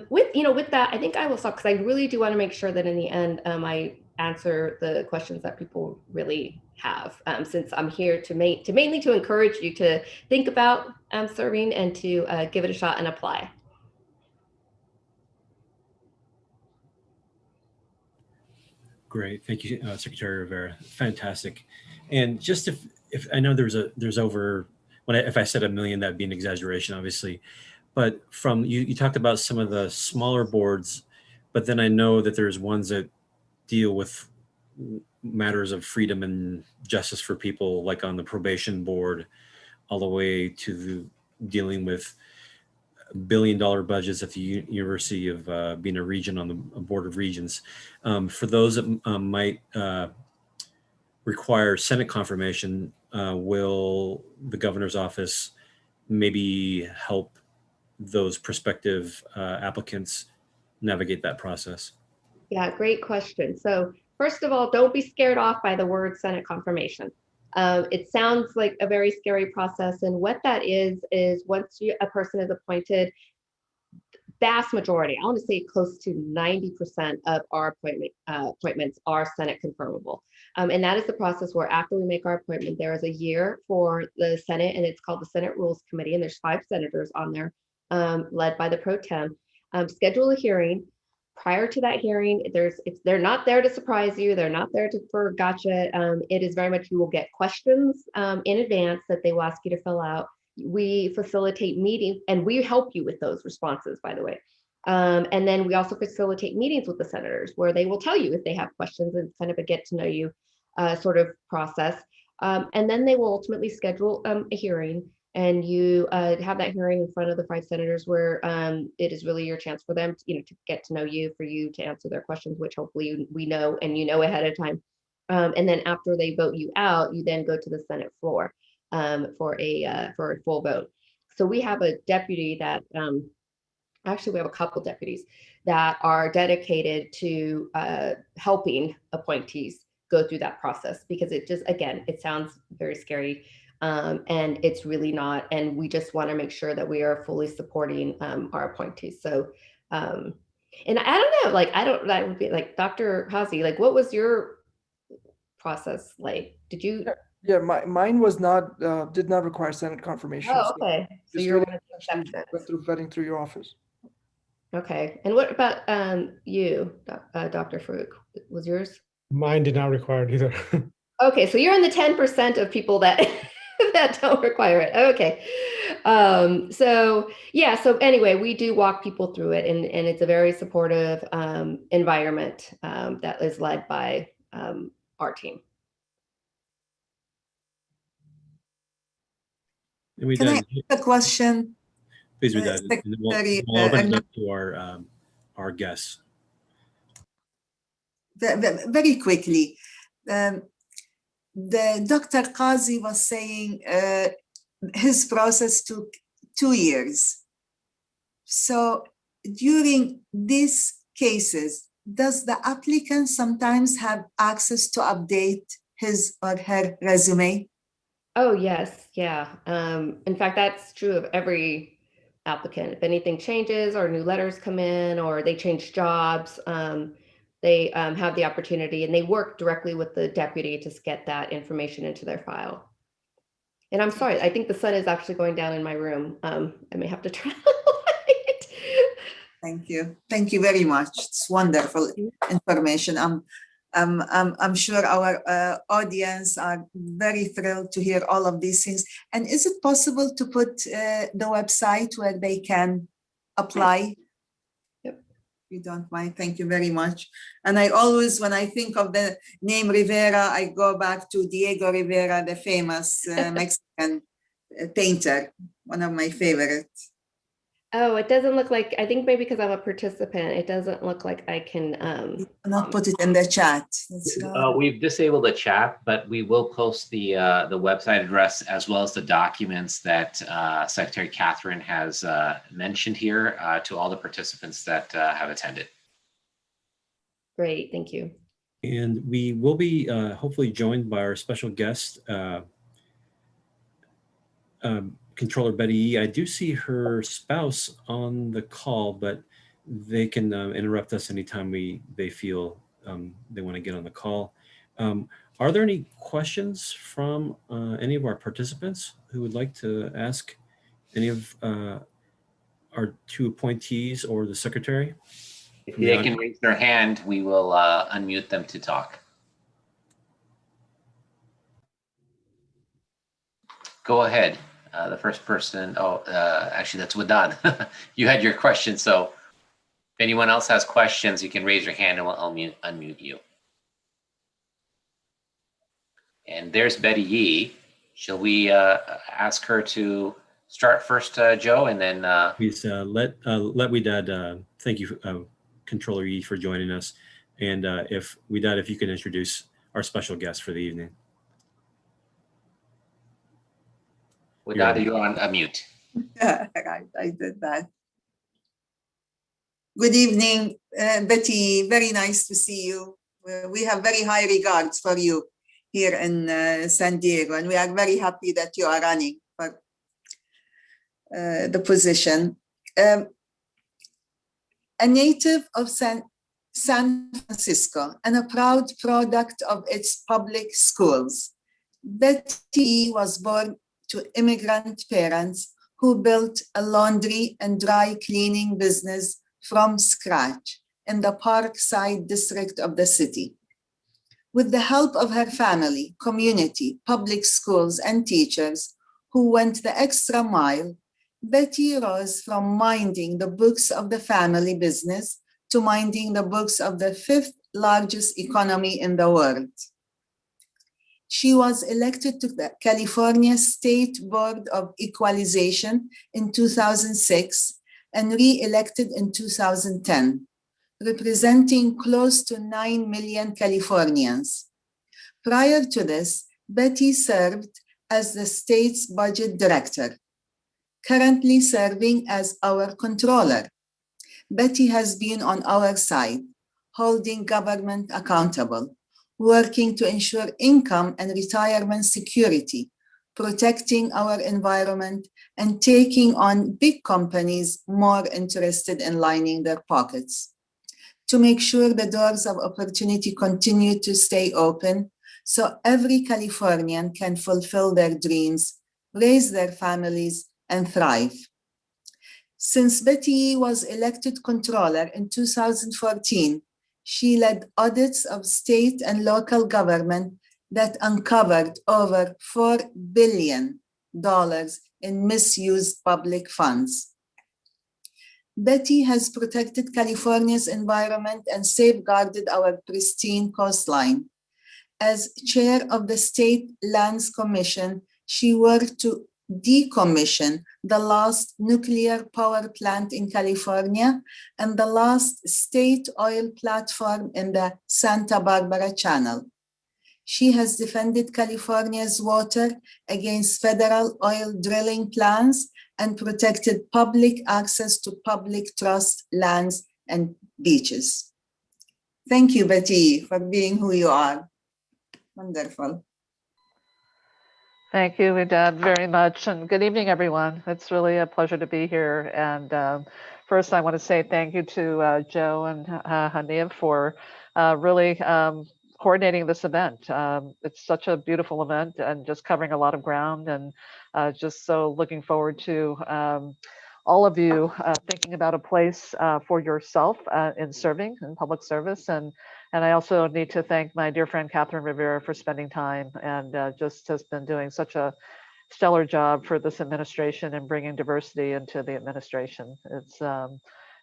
Speaker 6: with that, I think I will stop, because I really do want to make sure that in the end I answer the questions that people really have, since I'm here mainly to encourage you to think about serving and to give it a shot and apply.
Speaker 1: Great, thank you, Secretary Rivera. Fantastic. And just if I know there's over, if I said 1 million, that'd be an exaggeration, obviously. But from you talked about some of the smaller boards, but then I know that there's ones that deal with matters of freedom and justice for people, like on the probation board, all the way to dealing with $1 billion budgets at the University of being a region on the Board of Regents. For those that might require Senate confirmation, will the governor's office maybe help those prospective applicants navigate that process?
Speaker 6: Yeah, great question. So first of all, don't be scared off by the word Senate confirmation. It sounds like a very scary process. And what that is once a person is appointed, vast majority, I want to say close to 90% of our appointments are Senate confirmable. And that is the process where after we make our appointment, there is a year for the Senate, and it's called the Senate Rules Committee, and there's 5 senators on there, led by the pro tem, schedule a hearing. Prior to that hearing, they're not there to surprise you. They're not there for gotcha. It is very much, you will get questions in advance that they will ask you to fill out. We facilitate meetings, and we help you with those responses, by the way. And then we also facilitate meetings with the senators where they will tell you if they have questions, and kind of a get to know you sort of process. And then they will ultimately schedule a hearing, and you have that hearing in front of the 5 senators where it is really your chance for them to, to get to know you, for you to answer their questions, which hopefully we know and you know ahead of time. And then after they vote you out, you then go to the Senate floor for a full vote. So we have a deputy that, actually we have a couple deputies that are dedicated to helping appointees go through that process, because it just, again, it sounds very scary. And it's really not, and we just want to make sure that we are fully supporting our appointees. So, and I don't know, like, that would be like, Dr. Hazi, like, what was your process like? Did you?
Speaker 5: Yeah, mine was not, did not require Senate confirmation.
Speaker 6: Oh, okay. So you're one of the exceptions.
Speaker 5: Went through vetting through your office.
Speaker 6: Okay. And what about you, Dr. Farouk? Was yours?
Speaker 3: Mine did not require it either.
Speaker 6: Okay, so you're in the 10% of people that that don't require it. Okay. So yeah, so anyway, we do walk people through it, and it's a very supportive environment that is led by our team.
Speaker 1: And we
Speaker 4: Can I
Speaker 1: done,
Speaker 4: ask a question?
Speaker 1: please, we done. And then
Speaker 4: Secretary,
Speaker 1: we'll open it up to our guests.
Speaker 4: Very quickly? The Dr. Qazi was saying his process took 2 years. So during these cases, does the applicant sometimes have access to update his or her resume?
Speaker 6: Oh, yes. Yeah. In fact, that's true of every applicant. If anything changes or new letters come in or they change jobs, they have the opportunity, and they work directly with the deputy to get that information into their file. And I'm sorry, I think the sun is actually going down in my room. I may have to turn on the light.
Speaker 4: Thank you. Thank you very much. It's wonderful information. I'm sure our audience are very thrilled to hear all of these things. And is it possible to put the website where they can apply?
Speaker 6: Yep.
Speaker 4: You don't mind. Thank you very much. And I always, when I think of the name Rivera, I go back to Diego Rivera, the famous Mexican painter, one of my favorites.
Speaker 6: Oh, it doesn't look like, I think maybe because I'm a participant, it doesn't look like I can.
Speaker 4: Not put it in the chat.
Speaker 2: We've disabled the chat, but we will post the website address as well as the documents that Secretary Catherine has mentioned here to all the participants that have attended.
Speaker 6: Great, thank you.
Speaker 1: And we will be hopefully joined by our special guest, Controller Betty Yee. I do see her spouse on the call, but they can interrupt us anytime they feel they want to get on the call. Are there any questions from any of our participants who would like to ask any of our 2 appointees or the secretary?
Speaker 2: If they can raise their hand, we will unmute them to talk. Go ahead. The first person, actually that's Wadad. You had your question, so if anyone else has questions, you can raise your hand and we'll unmute you. And there's Betty Yee. Shall we ask her to start first, Joe, and then
Speaker 1: please let Wadad thank you, Controller Yee, for joining us. And if Wadad, if you can introduce our special guest for the evening.
Speaker 2: Wadad, you're on mute.
Speaker 4: I did that. Good evening, Betty. Very nice to see you. We have very high regards for you here in San Diego, and we are very happy that you are running for the position. A native of San Francisco and a proud product of its public schools, Betty was born to immigrant parents who built a laundry and dry cleaning business from scratch in the Parkside district of the city. With the help of her family, community, public schools, and teachers who went the extra mile, Betty rose from minding the books of the family business to minding the books of the fifth largest economy in the world. She was elected to the California State Board of Equalization in 2006 and re-elected in 2010, representing close to 9 million Californians. Prior to this, Betty served as the state's budget director, currently serving as our controller. Betty has been on our side, holding government accountable, working to ensure income and retirement security, protecting our environment, and taking on big companies more interested in lining their pockets. To make sure the doors of opportunity continue to stay open so every Californian can fulfill their dreams, raise their families, and thrive. Since Betty was elected controller in 2014, she led audits of state and local government that uncovered over $4 billion in misused public funds. Betty has protected California's environment and safeguarded our pristine coastline. As chair of the State Lands Commission, she worked to decommission the last nuclear power plant in California and the last state oil platform in the Santa Barbara Channel. She has defended California's water against federal oil drilling plans and protected public access to public trust lands and beaches. Thank you, Betty, for being who you are. Wonderful.
Speaker 7: Thank you, Widad, very much. And good evening, everyone. It's really a pleasure to be here. And first, I want to say thank you to Joe and Hanif for really coordinating this event. It's such a beautiful event and just covering a lot of ground, and just so looking forward to all of you thinking about a place for yourself in serving in public service. And I also need to thank my dear friend Catherine Rivera for spending time and just has been doing such a stellar job for this administration and bringing diversity into the administration.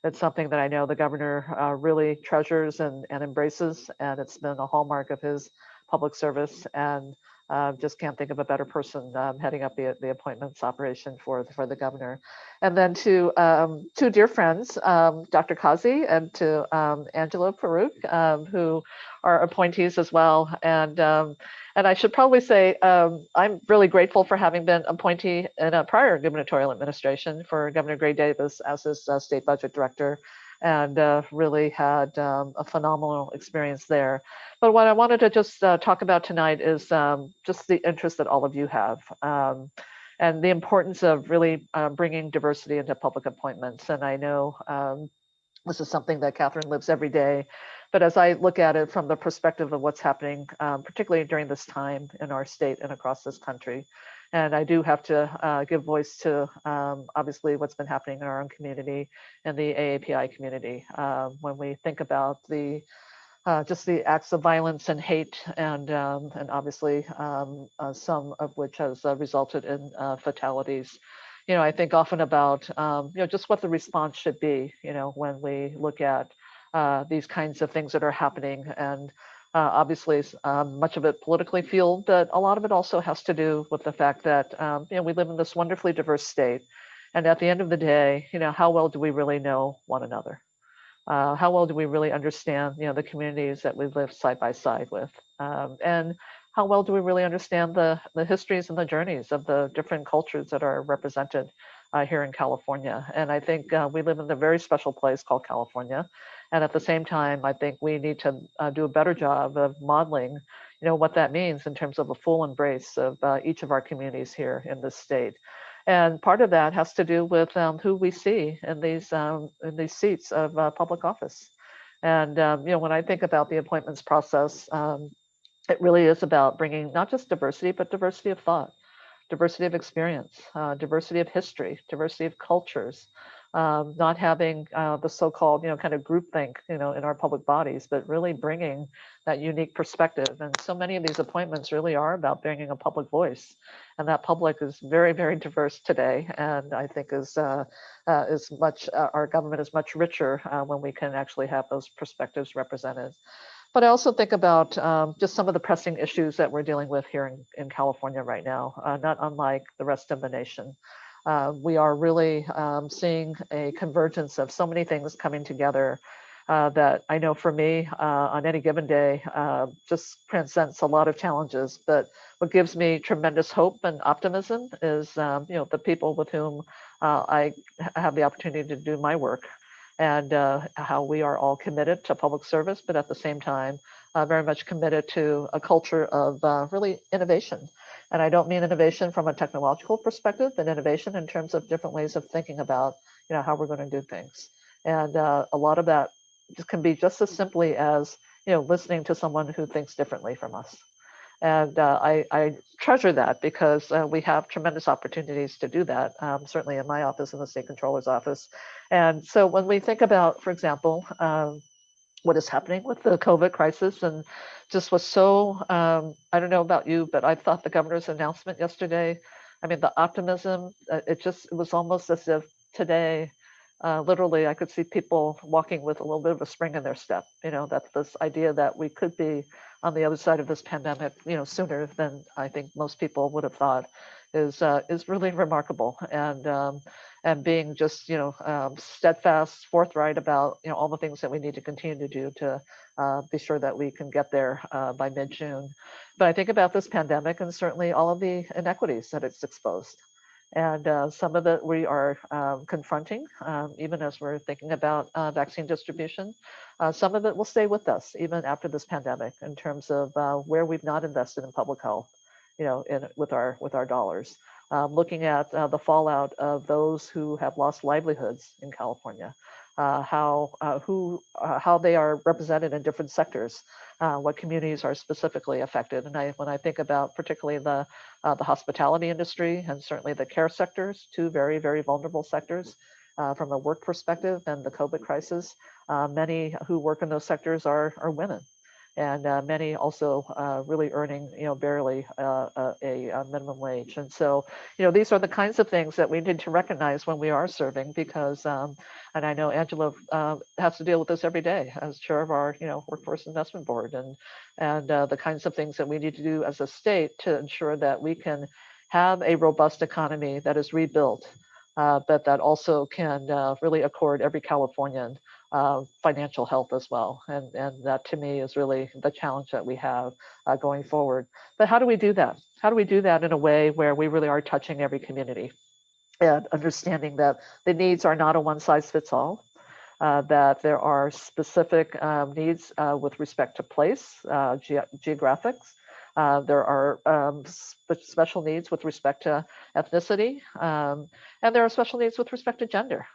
Speaker 7: It's something that I know the governor really treasures and embraces, and it's been a hallmark of his public service. And just can't think of a better person heading up the appointments operation for the governor. And then to two dear friends, Dr. Kazi and to Angela Farouk, who are appointees as well. And I should probably say I'm really grateful for having been appointee in a prior gubernatorial administration for Governor Gray Davis as his state budget director, and really had a phenomenal experience there. But what I wanted to just talk about tonight is just the interest that all of you have and the importance of really bringing diversity into public appointments. And I know this is something that Catherine lives every day, but as I look at it from the perspective of what's happening, particularly during this time in our state and across this country, and I do have to give voice to obviously what's been happening in our own community and the AAPI community. When we think about just the acts of violence and hate, and obviously some of which has resulted in fatalities. You know, I think often about just what the response should be. You know, when we look at these kinds of things that are happening, and obviously much of it politically fueled, but a lot of it also has to do with the fact that we live in this wonderfully diverse state, and at the end of the day, how well do we really know one another? How well do we really understand, the communities that we live side by side with? And how well do we really understand the histories and the journeys of the different cultures that are represented here in California? And I think we live in a very special place called California. And at the same time, I think we need to do a better job of modeling, what that means in terms of a full embrace of each of our communities here in this state. And part of that has to do with who we see in these seats of public office. And when I think about the appointments process, it really is about bringing not just diversity, but diversity of thought, diversity of experience, diversity of history, diversity of cultures, not having the so-called, kind of groupthink, in our public bodies, but really bringing that unique perspective. And so many of these appointments really are about bringing a public voice, and that public is very, very diverse today. And I think is much our government is much richer when we can actually have those perspectives represented. But I also think about just some of the pressing issues that we're dealing with here in California right now, not unlike the rest of the nation. We are really seeing a convergence of so many things coming together that I know for me on any given day just transcends a lot of challenges. But what gives me tremendous hope and optimism is, the people with whom I have the opportunity to do my work, and how we are all committed to public service, but at the same time, very much committed to a culture of really innovation. And I don't mean innovation from a technological perspective, but innovation in terms of different ways of thinking about, how we're going to do things. And a lot of that can be just as simply as, listening to someone who thinks differently from us. And I treasure that because we have tremendous opportunities to do that, certainly in my office, in the state controller's office. And so when we think about, for example, what is happening with the COVID crisis, and just was so, I don't know about you, but I thought the governor's announcement yesterday, I mean, the optimism, it was almost as if today, literally, I could see people walking with a little bit of a spring in their step. That's this idea that we could be on the other side of this pandemic, sooner than I think most people would have thought, is really remarkable. And being just steadfast, forthright about all the things that we need to continue to do to be sure that we can get there by mid-June. But I think about this pandemic and certainly all of the inequities that it's exposed. And some of it we are confronting, even as we're thinking about vaccine distribution. Some of it will stay with us even after this pandemic, in terms of where we've not invested in public health, with our dollars. Looking at the fallout of those who have lost livelihoods in California, how they are represented in different sectors, what communities are specifically affected. And when I think about particularly the hospitality industry and certainly the care sectors, two very, very vulnerable sectors from a work perspective, and the COVID crisis, many who work in those sectors are women. And many also really earning, barely a minimum wage. And so, these are the kinds of things that we need to recognize when we are serving, because, and I know Angela has to deal with this every day as chair of our, Workforce Investment Board, and the kinds of things that we need to do as a state to ensure that we can have a robust economy that is rebuilt, but that also can really accord every Californian financial health as well. And that to me is really the challenge that we have going forward. But how do we do that? How do we do that in a way where we really are touching every community and understanding that the needs are not a one size fits all, that there are specific needs with respect to place, geographics. There are special needs with respect to ethnicity, and there are special needs with respect to gender.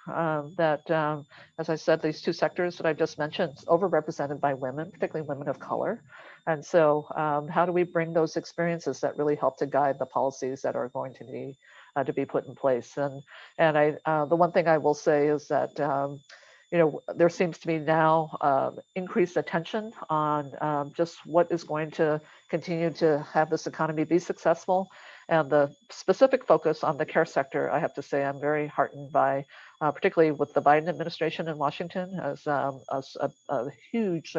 Speaker 7: As I said, these two sectors that I just mentioned, overrepresented by women, particularly women of color. And so how do we bring those experiences that really help to guide the policies that are going to be put in place? And the one thing I will say is that there seems to be now increased attention on just what is going to continue to have this economy be successful. And the specific focus on the care sector, I have to say, I'm very heartened by, particularly with the Biden administration in Washington, as a huge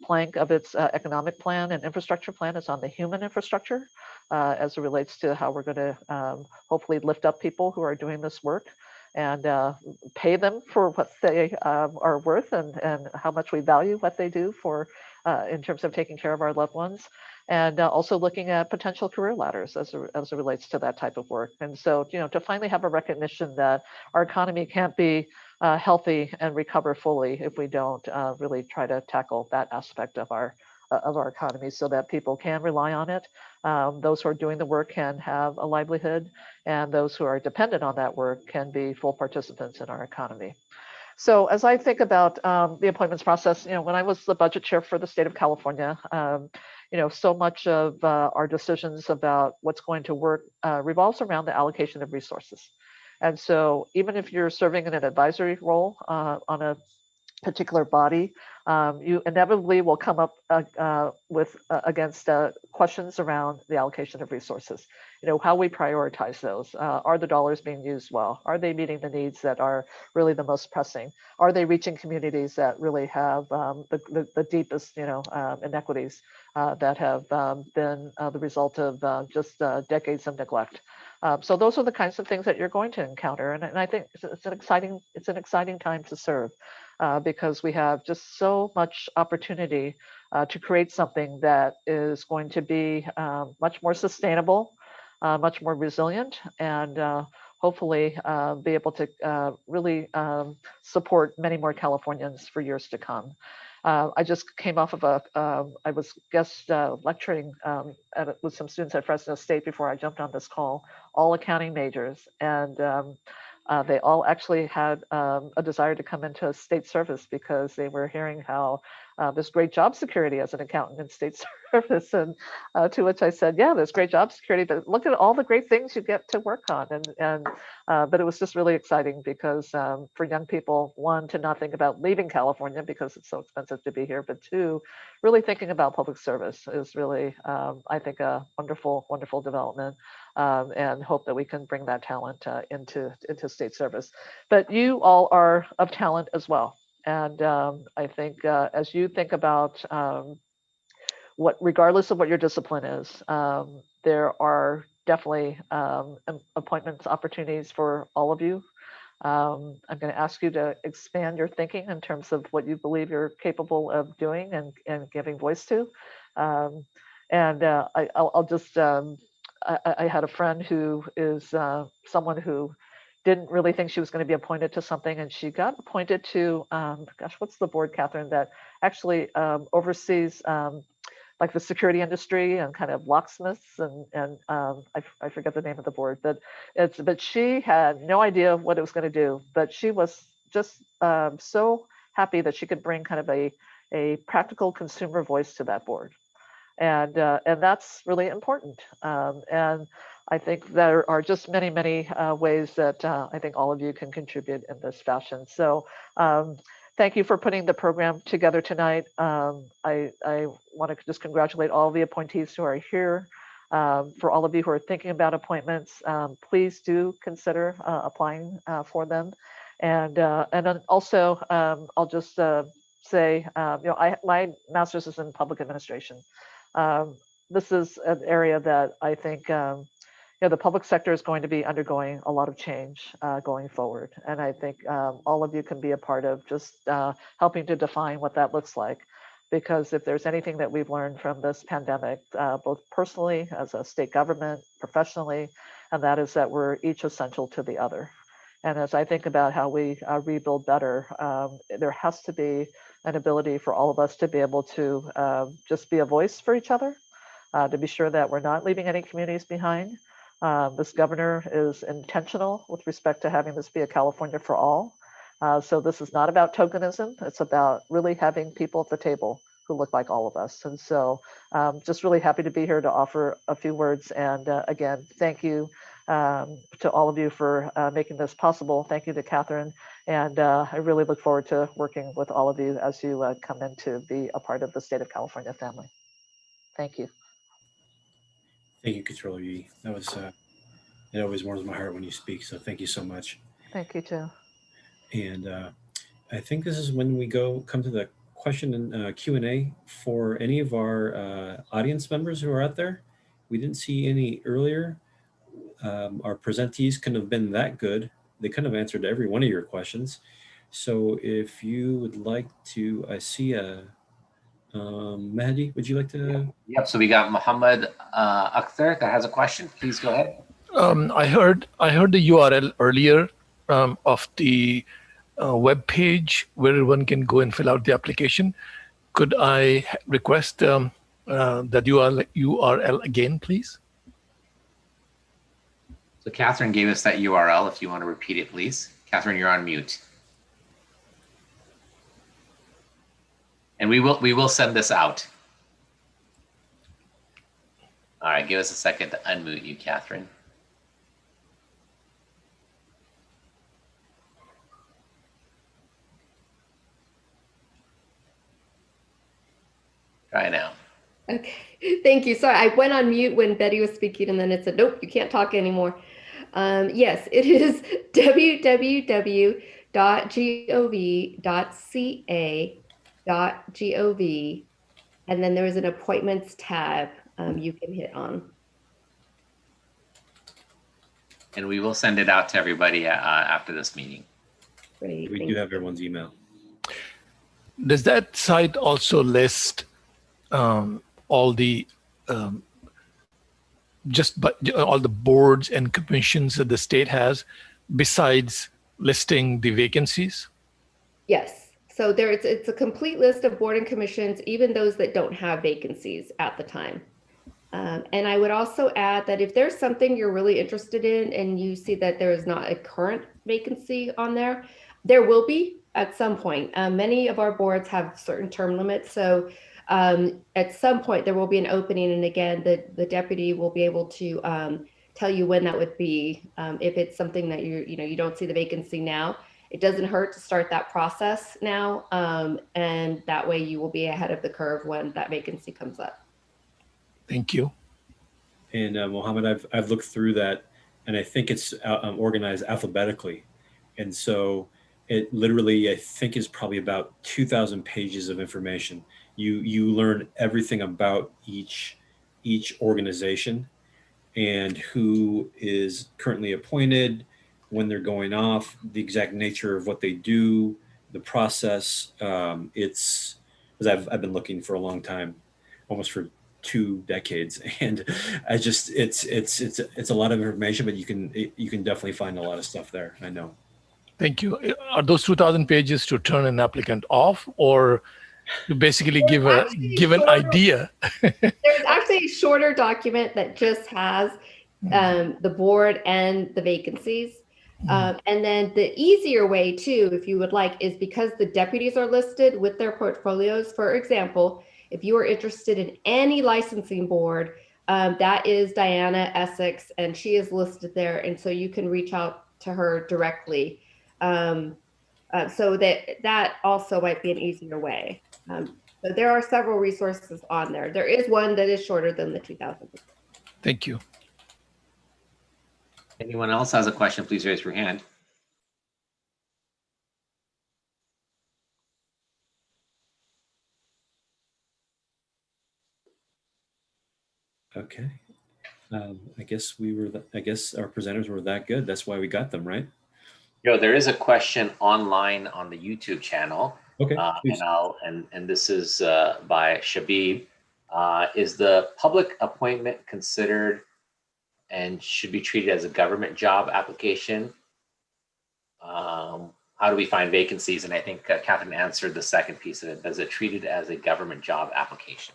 Speaker 7: plank of its economic plan and infrastructure plan is on the human infrastructure, as it relates to how we're going to hopefully lift up people who are doing this work, and pay them for what they are worth, and how much we value what they do for in terms of taking care of our loved ones, and also looking at potential career ladders as it relates to that type of work. And so, to finally have a recognition that our economy can't be healthy and recover fully if we don't really try to tackle that aspect of our of our economy so that people can rely on it. Those who are doing the work can have a livelihood, and those who are dependent on that work can be full participants in our economy. So as I think about the appointments process, when I was the budget chair for the state of California, so much of our decisions about what's going to work revolves around the allocation of resources. And so even if you're serving in an advisory role on a particular body, you inevitably will come up against questions around the allocation of resources. How we prioritize those. Are the dollars being used well? Are they meeting the needs that are really the most pressing? Are they reaching communities that really have the deepest, inequities that have been the result of just decades of neglect? So those are the kinds of things that you're going to encounter, and I think it's an exciting time to serve because we have just so much opportunity to create something that is going to be much more sustainable, much more resilient, and hopefully be able to really support many more Californians for years to come. I just came off of I was guest lecturing with some students at Fresno State before I jumped on this call, all accounting majors, and they all actually had a desire to come into state service because they were hearing how there's great job security as an accountant in state service. And to which I said, yeah, there's great job security, but look at all the great things you get to work on. But it was just really exciting because for young people, one, to not think about leaving California because it's so expensive to be here, but two, really thinking about public service is really, I think, a wonderful, wonderful development. And hope that we can bring that talent into state service. But you all are of talent as well. And I think as you think about regardless of what your discipline is, there are definitely appointments opportunities for all of you. I'm going to ask you to expand your thinking in terms of what you believe you're capable of doing and giving voice to. I'll just I had a friend who is someone who didn't really think she was going to be appointed to something, and she got appointed to, gosh, what's the board, Catherine, that actually oversees like the security industry and kind of locksmiths and I forget the name of the board, but she had no idea what it was going to do, but she was just so happy that she could bring kind of a practical consumer voice to that board. And that's really important. And I think there are just many, many ways that I think all of you can contribute in this fashion. So thank you for putting the program together tonight. I want to just congratulate all the appointees who are here. For all of you who are thinking about appointments, please do consider applying for them. And then also, I'll just say, my master's is in public administration. This is an area that I think the public sector is going to be undergoing a lot of change going forward. And I think all of you can be a part of just helping to define what that looks like. Because if there's anything that we've learned from this pandemic, both personally, as a state government, professionally, and that is that we're each essential to the other. And as I think about how we rebuild better, there has to be an ability for all of us to be able to just be a voice for each other, to be sure that we're not leaving any communities behind. This governor is intentional with respect to having this be a California for all. So this is not about tokenism. It's about really having people at the table who look like all of us. And so just really happy to be here to offer a few words. And again, thank you to all of you for making this possible. Thank you to Catherine. And I really look forward to working with all of you as you come in to be a part of the state of California family. Thank you.
Speaker 8: Thank you, Controller Yee. That was, it always warms my heart when you speak. So thank you so much.
Speaker 7: Thank you, Joe.
Speaker 8: And I think this is when we come to the question and Q&A for any of our audience members who are out there. We didn't see any earlier. Our presentees couldn't have been that good. They couldn't have answered every one of your questions. So if you would like to, I see Mahdi, would you like to?
Speaker 2: Yep, so we got Muhammad Akhtar that has a question. Please go ahead.
Speaker 9: I heard the URL earlier of the web page where one can go and fill out the application. could I request that URL again, please?
Speaker 2: So Catherine gave us that URL. If you want to repeat it, please. Catherine, you're on mute. And we will send this out. All right, give us a second to unmute you, Catherine. Try now.
Speaker 6: Okay, thank you. Sorry, I went on mute when Betty was speaking and then it said, nope, you can't talk anymore. Yes, it is www.gov.ca.gov. And then there is an appointments tab you can hit on.
Speaker 2: And we will send it out to everybody after this meeting.
Speaker 6: Great.
Speaker 8: We do have everyone's email.
Speaker 9: Does that site also list all the all the boards and commissions that the state has, besides listing the vacancies?
Speaker 6: Yes. So it's a complete list of board and commissions, even those that don't have vacancies at the time. And I would also add that if there's something you're really interested in and you see that there is not a current vacancy on there, there will be at some point. Many of our boards have certain term limits. So at some point there will be an opening. And again, the deputy will be able to tell you when that would be. If it's something that you don't see the vacancy now, it doesn't hurt to start that process now. And that way you will be ahead of the curve when that vacancy comes up.
Speaker 9: Thank you.
Speaker 8: And Mohammed, I've looked through that, and I think it's organized alphabetically. And so it literally, I think, is probably about 2,000 pages of information. You learn everything about each organization and who is currently appointed, when they're going off, the exact nature of what they do, the process. It's, because I've been looking for a long time, almost for 2 decades, and it's a lot of information, but you can definitely find a lot of stuff there. I know.
Speaker 9: Thank you. Are those 2,000 pages to turn an applicant off, or to basically give an idea?
Speaker 6: There's actually a shorter document that just has the board and the vacancies. And then the easier way too, if you would like, is because the deputies are listed with their portfolios. For example, if you are interested in any licensing board, that is Diana Essex, and she is listed there. And so you can reach out to her directly. So that also might be an easier way. So there are several resources on there. There is one that is shorter than the 2,000.
Speaker 9: Thank you.
Speaker 2: Anyone else has a question, please raise your hand.
Speaker 8: Okay. I guess our presenters were that good. That's why we got them, right?
Speaker 2: Joe, there is a question online on the YouTube channel.
Speaker 8: Okay.
Speaker 2: And this is by Shabib. Is the public appointment considered and should be treated as a government job application? How do we find vacancies? And I think Catherine answered the second piece of it. Is it treated as a government job application?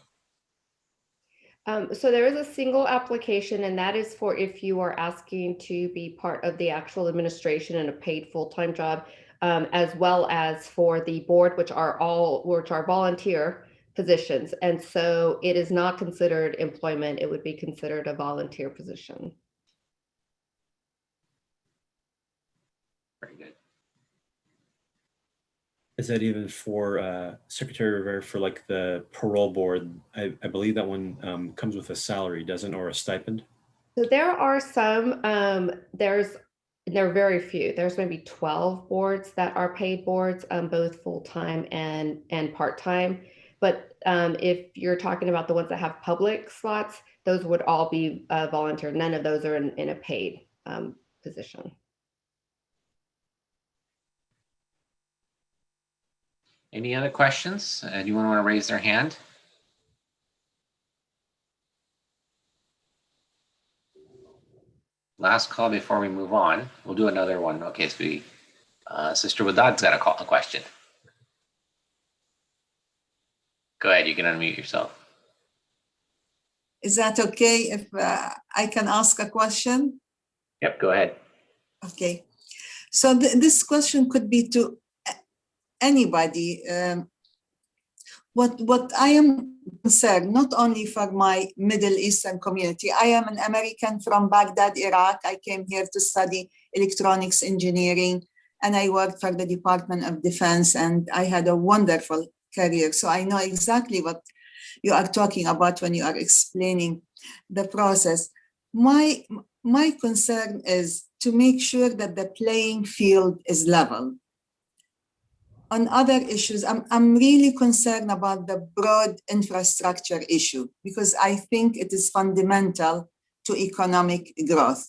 Speaker 6: So there is a single application, and that is for if you are asking to be part of the actual administration in a paid full-time job, as well as for the board, which are volunteer positions. And so it is not considered employment. It would be considered a volunteer position.
Speaker 2: Very good.
Speaker 8: Is that even for Secretary Rivera, for like the parole board? I believe that one comes with a salary, doesn't, or a stipend?
Speaker 6: So there are some, there are very few. There's maybe 12 boards that are paid boards, both full-time and part-time. But if you're talking about the ones that have public slots, those would all be volunteer. None of those are in a paid position.
Speaker 2: Any other questions? Anyone want to raise their hand? Last call before we move on. We'll do another one. Okay, so Sister Wadad's got a question. Go ahead, you can unmute yourself.
Speaker 4: Is that okay if I can ask a question?
Speaker 2: Yep, go ahead.
Speaker 4: Okay. So this question could be to anybody. What I am concerned, not only for my Middle Eastern community, I am an American from Baghdad, Iraq. I came here to study electronics engineering, and I worked for the Department of Defense, and I had a wonderful career. So I know exactly what you are talking about when you are explaining the process. My concern is to make sure that the playing field is level. On other issues, I'm really concerned about the broad infrastructure issue because I think it is fundamental to economic growth.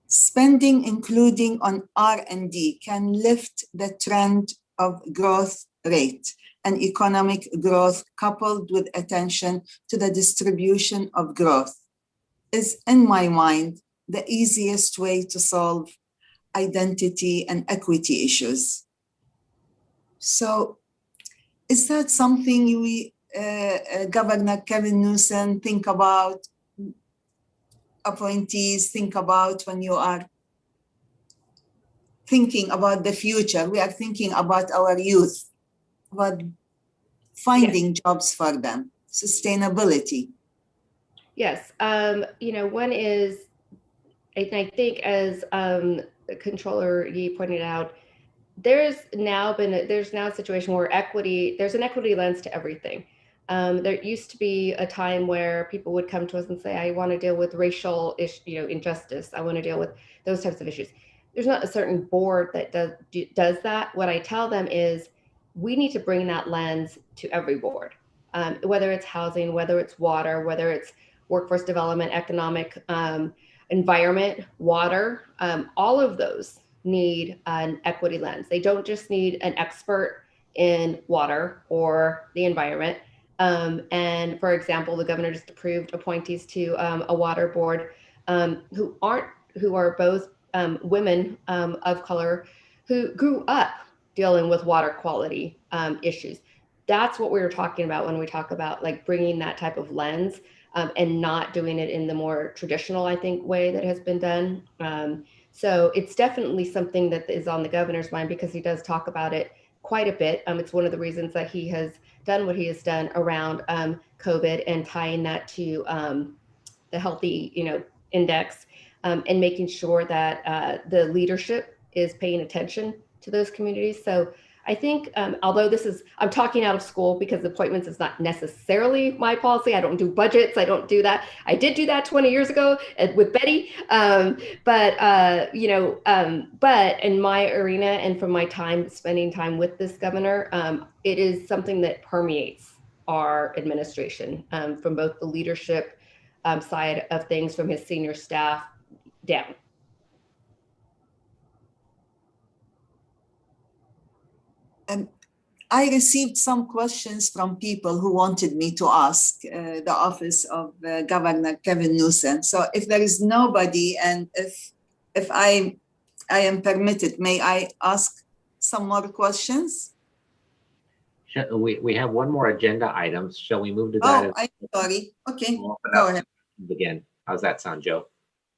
Speaker 4: Spending, including on R&D, can lift the trend of growth rate and economic growth coupled with attention to the distribution of growth is, in my mind, the easiest way to solve identity and equity issues. So is that something we, Governor Kevin Newsom, think about, appointees think about when you are thinking about the future? We are thinking about our youth, about finding jobs for them, sustainability.
Speaker 6: Yes, one is, and I think as Controller Yee pointed out, there's now a situation where there's an equity lens to everything. There used to be a time where people would come to us and say, I want to deal with racial injustice. I want to deal with those types of issues. There's not a certain board that does that. What I tell them is we need to bring that lens to every board, whether it's housing, whether it's water, whether it's workforce development, economic environment, water, all of those need an equity lens. They don't just need an expert in water or the environment. And for example, the governor just approved appointees to a water board who are both women of color who grew up dealing with water quality issues. That's what we were talking about when we talk about like bringing that type of lens and not doing it in the more traditional, I think, way that has been done. So it's definitely something that is on the governor's mind because he does talk about it quite a bit. It's one of the reasons that he has done what he has done around COVID and tying that to the healthy, index and making sure that the leadership is paying attention to those communities. So I think, although I'm talking out of school because appointments is not necessarily my policy. I don't do budgets. I don't do that. I did do that 20 years ago with Betty. But in my arena and from my spending time with this governor, it is something that permeates our administration from both the leadership side of things, from his senior staff down.
Speaker 4: I received some questions from people who wanted me to ask the office of Governor Kevin Newsom. So if there is nobody, and if I am permitted, may I ask some more questions?
Speaker 2: We have one more agenda item. Shall we move to that?
Speaker 4: Oh, I'm sorry. Okay,
Speaker 2: We'll open
Speaker 4: go
Speaker 2: up
Speaker 4: ahead.
Speaker 2: Again, how's that sound, Joe?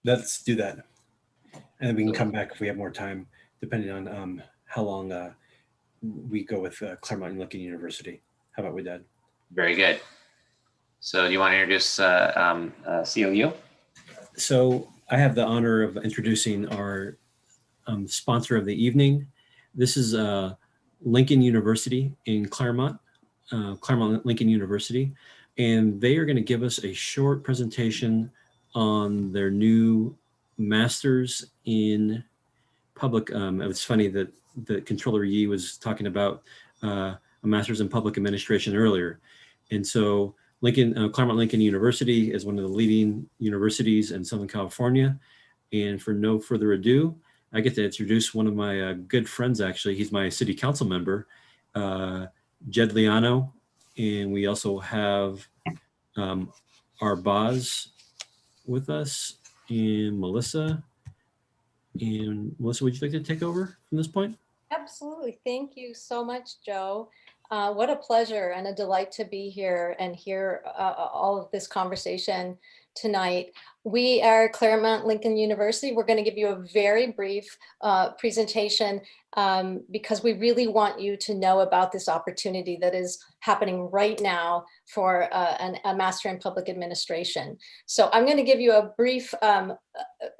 Speaker 8: Let's do that. And then we can come back if we have more time, depending on how long we go with Claremont and Lincoln University. How about with that?
Speaker 2: Very good. So do you want to introduce CLU?
Speaker 8: So I have the honor of introducing our sponsor of the evening. This is Lincoln University in Claremont, Claremont Lincoln University. And they are going to give us a short presentation on their new master's in public. It's funny that the Controller Yee was talking about a master's in public administration earlier. And so Claremont Lincoln University is one of the leading universities in Southern California. And for no further ado, I get to introduce one of my good friends, actually. He's my city council member, Jed Liano. And we also have Arbaz with us and Melissa. And Melissa, would you like to take over from this point?
Speaker 10: Absolutely. Thank you so much, Joe. What a pleasure and a delight to be here and hear all of this conversation tonight. We are Claremont Lincoln University. We're going to give you a very brief presentation because we really want you to know about this opportunity that is happening right now for a Master in Public Administration. So I'm going to give you a brief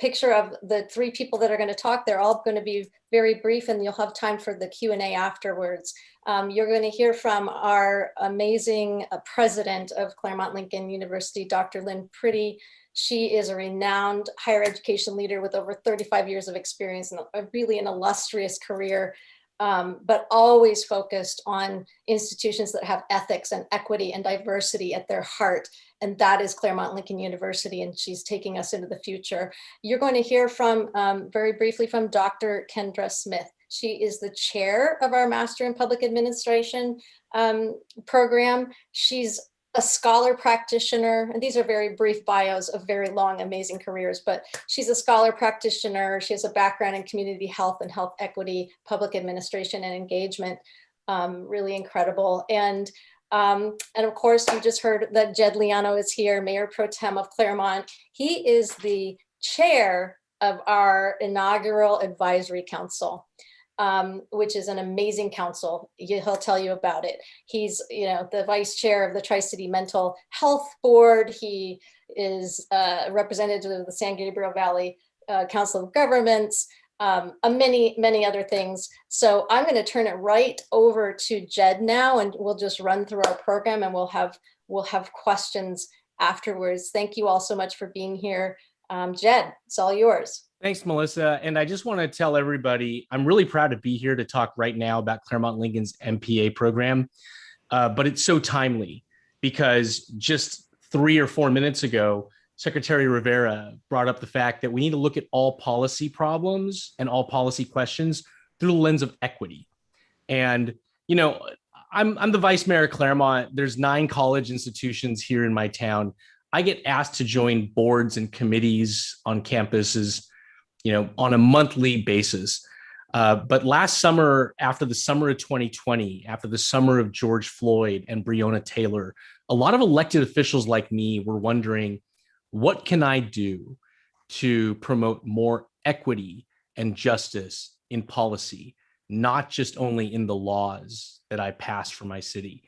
Speaker 10: picture of the three people that are going to talk. They're all going to be very brief and you'll have time for the Q&A afterwards. You're going to hear from our amazing president of Claremont Lincoln University, Dr. Lynn Pretty. She is a renowned higher education leader with over 35 years of experience and really an illustrious career, but always focused on institutions that have ethics and equity and diversity at their heart. And that is Claremont Lincoln University, and she's taking us into the future. You're going to hear from, very briefly, from Dr. Kendra Smith. She is the chair of our Master in Public Administration program. She's a scholar practitioner, and these are very brief bios of very long, amazing careers, but she's a scholar practitioner. She has a background in community health and health equity, public administration and engagement, really incredible. And of course, you just heard that Jed Liano is here, Mayor Pro Tem of Claremont. He is the chair of our inaugural advisory council. Which is an amazing council. He'll tell you about it. He's, the vice chair of the Tri-City Mental Health Board. He is a representative of the San Gabriel Valley Council of Governments, many other things. So I'm going to turn it right over to Jed now, and we'll just run through our program, and we'll have questions afterwards. Thank you all so much for being here. Jed, it's all yours.
Speaker 11: Thanks, Melissa. And I just want to tell everybody, I'm really proud to be here to talk right now about Claremont Lincoln's MPA program. But it's so timely because just 3 or 4 minutes ago, Secretary Rivera brought up the fact that we need to look at all policy problems and all policy questions through the lens of equity. And, I'm the vice mayor of Claremont. There's 9 college institutions here in my town. I get asked to join boards and committees on campuses on a monthly basis. But last summer, after the summer of 2020, after the summer of George Floyd and Breonna Taylor, a lot of elected officials like me were wondering, what can I do to promote more equity and justice in policy, not just only in the laws that I pass for my city?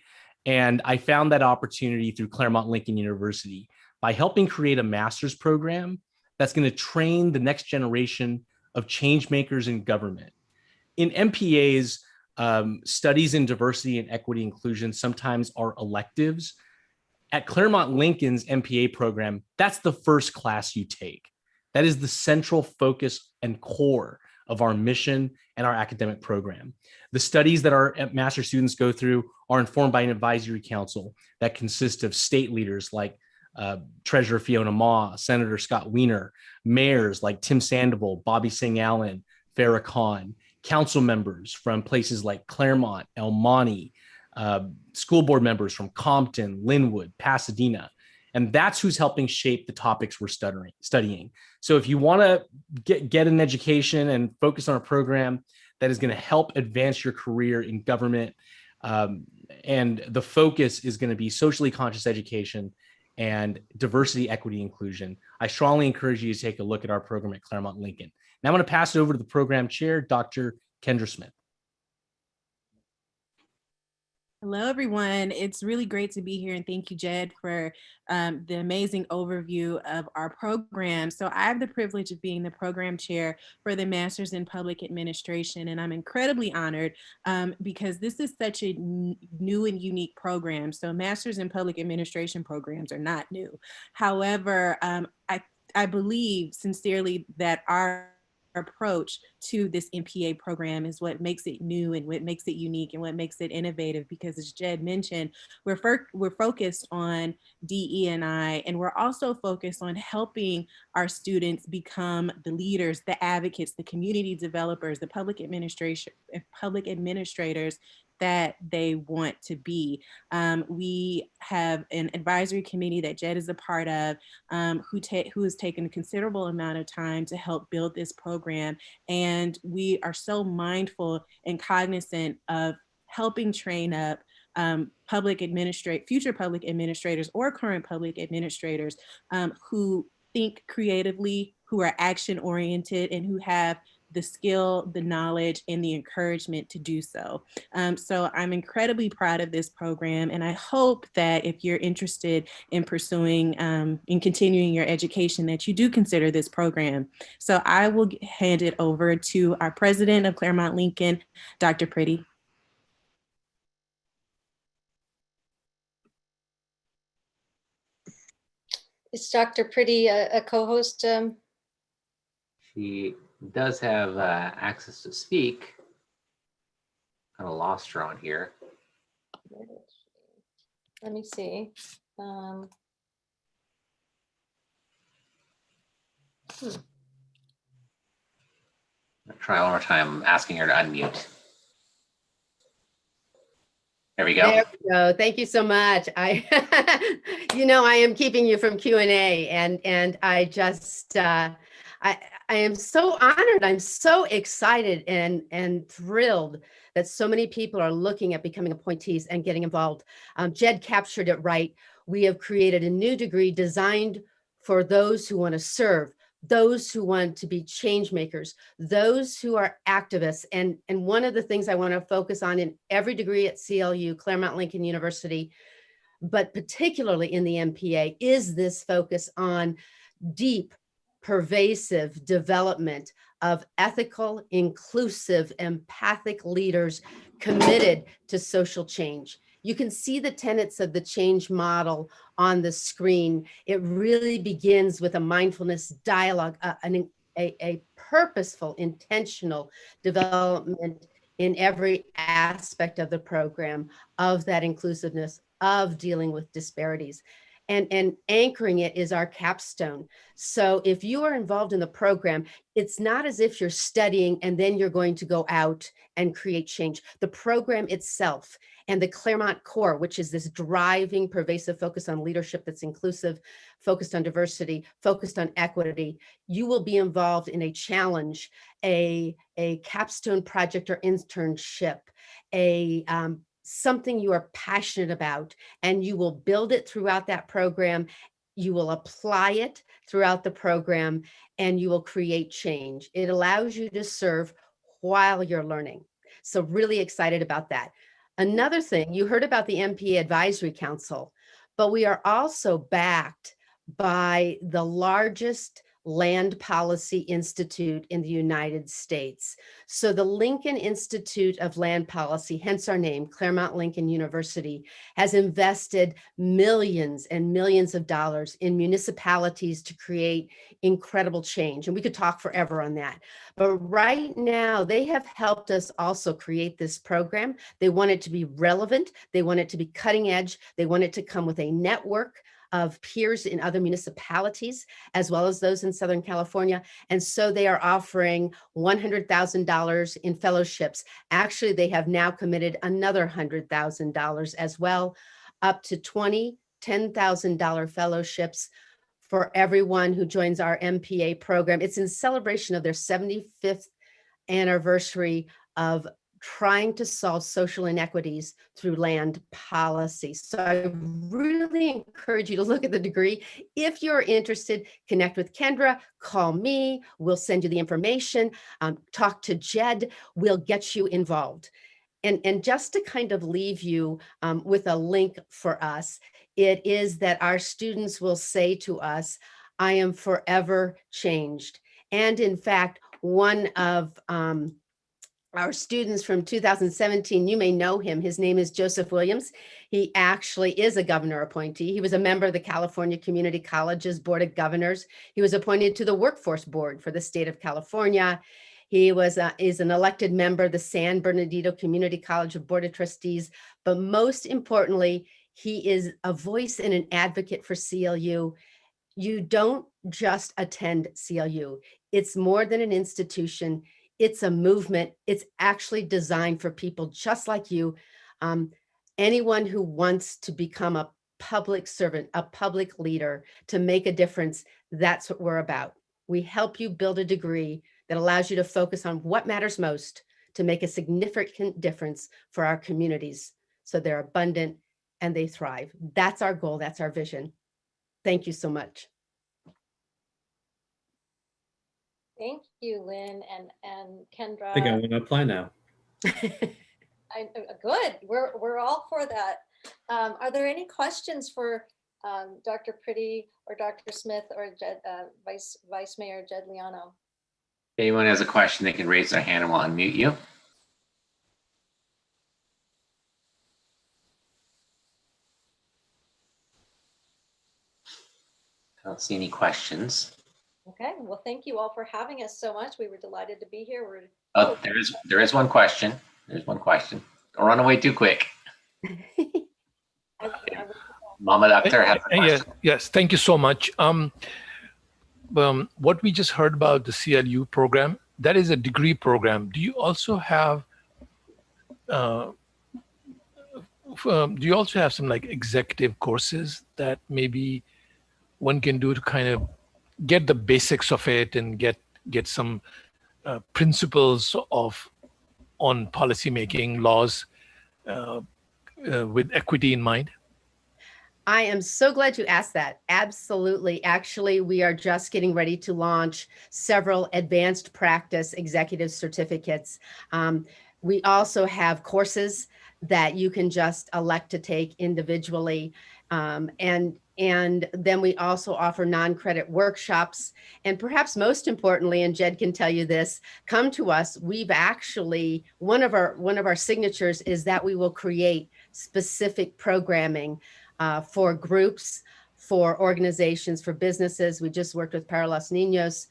Speaker 11: And I found that opportunity through Claremont Lincoln University by helping create a master's program that's going to train the next generation of change makers in government. In MPAs, studies in diversity and equity inclusion sometimes are electives. At Claremont Lincoln's MPA program, that's the first class you take. That is the central focus and core of our mission and our academic program. The studies that our master students go through are informed by an advisory council that consists of state leaders like Treasurer Fiona Ma, Senator Scott Wiener, mayors like Tim Sandoval, Bobby Singh Allen, Farrah Khan, council members from places like Claremont, El Monte, school board members from Compton, Linwood, Pasadena. And that's who's helping shape the topics we're studying. So if you want to get an education and focus on a program that is going to help advance your career in government, and the focus is going to be socially conscious education and diversity, equity, inclusion, I strongly encourage you to take a look at our program at Claremont Lincoln. Now I'm going to pass it over to the program chair, Dr. Kendra Smith.
Speaker 12: Hello, everyone. It's really great to be here, and thank you, Jed, for the amazing overview of our program. So I have the privilege of being the program chair for the Masters in Public Administration, and I'm incredibly honored because this is such a new and unique program. So Masters in Public Administration programs are not new. However, I believe sincerely that our approach to this MPA program is what makes it new and what makes it unique and what makes it innovative, because as Jed mentioned, we're focused on DE&I, and we're also focused on helping our students become the leaders, the advocates, the community developers, the public administrators that they want to be. We have an advisory committee that Jed is a part of, who has taken a considerable amount of time to help build this program. And we are so mindful and cognizant of helping train up future public administrators or current public administrators who think creatively, who are action oriented, and who have the skill, the knowledge, and the encouragement to do so. So I'm incredibly proud of this program, and I hope that if you're interested in pursuing in continuing your education, that you do consider this program. So I will hand it over to our president of Claremont Lincoln, Dr. Priddy.
Speaker 10: Is Dr. Priddy a co-host?
Speaker 2: She does have access to speak. Kind of lost her on here.
Speaker 10: Let me see.
Speaker 2: I'll try one more time. I'm asking her to unmute. There we go.
Speaker 13: There we go. Thank you so much. I am keeping you from Q&A, and I just I am so honored. I'm so excited and thrilled that so many people are looking at becoming appointees and getting involved. Jed captured it right. We have created a new degree designed for those who want to serve, those who want to be change makers, those who are activists. And one of the things I want to focus on in every degree at CLU, Claremont Lincoln University, but particularly in the MPA, is this focus on deep, pervasive development of ethical, inclusive, empathic leaders committed to social change. You can see the tenets of the change model on the screen. It really begins with a mindfulness dialogue, a purposeful, intentional development in every aspect of the program, of that inclusiveness, of dealing with disparities. And anchoring it is our capstone. So if you are involved in the program, it's not as if you're studying and then you're going to go out and create change. The program itself and the Claremont Core, which is this driving, pervasive focus on leadership that's inclusive, focused on diversity, focused on equity, you will be involved in a challenge, a capstone project or internship, something you are passionate about, and you will build it throughout that program. You will apply it throughout the program, and you will create change. It allows you to serve while you're learning. So really excited about that. Another thing, you heard about the MPA Advisory Council, but we are also backed by the largest land policy institute in the United States. So the Lincoln Institute of Land Policy, hence our name, Claremont Lincoln University, has invested millions and millions of dollars in municipalities to create incredible change. And we could talk forever on that. But right now, they have helped us also create this program. They want it to be relevant. They want it to be cutting edge. They want it to come with a network of peers in other municipalities, as well as those in Southern California. And so they are offering $100,000 in fellowships. Actually, they have now committed another $100,000 as well, up to 20 $10,000 fellowships for everyone who joins our MPA program. It's in celebration of their 75th anniversary of trying to solve social inequities through land policy. So I really encourage you to look at the degree. If you're interested, connect with Kendra, call me, we'll send you the information, talk to Jed, we'll get you involved. And just to kind of leave you with a link for us, it is that our students will say to us, I am forever changed. And in fact, one of our students from 2017, you may know him. His name is Joseph Williams. He actually is a governor appointee. He was a member of the California Community Colleges Board of Governors. He was appointed to the Workforce Board for the state of California. He is an elected member of the San Bernardino Community College of Board of Trustees. But most importantly, he is a voice and an advocate for CLU. You don't just attend CLU. It's more than an institution. It's a movement. It's actually designed for people just like you. Anyone who wants to become a public servant, a public leader, to make a difference, that's what we're about. We help you build a degree that allows you to focus on what matters most to make a significant difference for our communities. so they're abundant and they thrive. That's our goal. That's our vision. Thank you so much.
Speaker 10: Thank you, Lynn and Kendra.
Speaker 8: I think I want to apply now.
Speaker 10: Good. We're all for that. Are there any questions for Dr. Pretty or Dr. Smith or Vice Mayor Jed Liano?
Speaker 2: If anyone has a question, they can raise their hand and we'll unmute you. I don't see any questions.
Speaker 10: Okay, well, thank you all for having us so much. We were delighted to be here.
Speaker 2: Oh, there is one question. There's one question. Don't run away too quick. Mama Doctor has a question.
Speaker 9: Yes, thank you so much. What we just heard about the CLU program, that is a degree program. Do you also have some like executive courses that maybe one can do to kind of get the basics of it and get some principles on policy making laws with equity in mind?
Speaker 13: I am so glad you asked that. Absolutely. Actually, we are just getting ready to launch several advanced practice executive certificates. We also have courses that you can just elect to take individually. And then we also offer non-credit workshops. And perhaps most importantly, and Jed can tell you this, come to us. We've actually, one of our signatures is that we will create specific programming for groups, for organizations, for businesses. We just worked with Para Los Niños,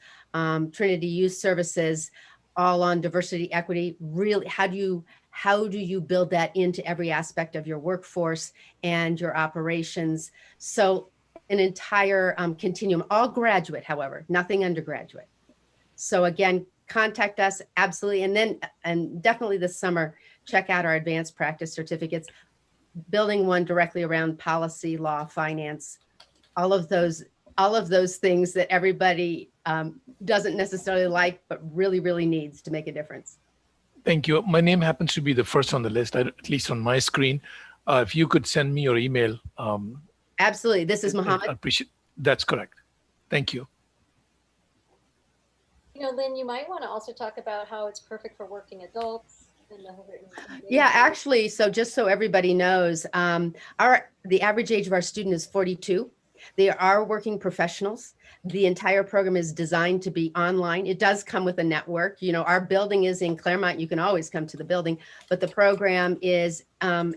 Speaker 13: Trinity Youth Services, all on diversity, equity. Really, how do you build that into every aspect of your workforce and your operations? So an entire continuum, all graduate, however, nothing undergraduate. So again, contact us, absolutely. And definitely this summer, check out our advanced practice certificates, building one directly around policy, law, finance, all of those things that everybody doesn't necessarily like, but really, really needs to make a difference.
Speaker 9: Thank you. My name happens to be the first on the list, at least on my screen. If you could send me your email.
Speaker 13: Absolutely. This is Mohammed.
Speaker 9: I appreciate. That's correct. Thank you.
Speaker 10: You know, Lynn, you might want to also talk about how it's perfect for working adults.
Speaker 13: Yeah, actually, so just so everybody knows, the average age of our student is 42. They are working professionals. The entire program is designed to be online. It does come with a network. You know, our building is in Claremont. You can always come to the building, but the program is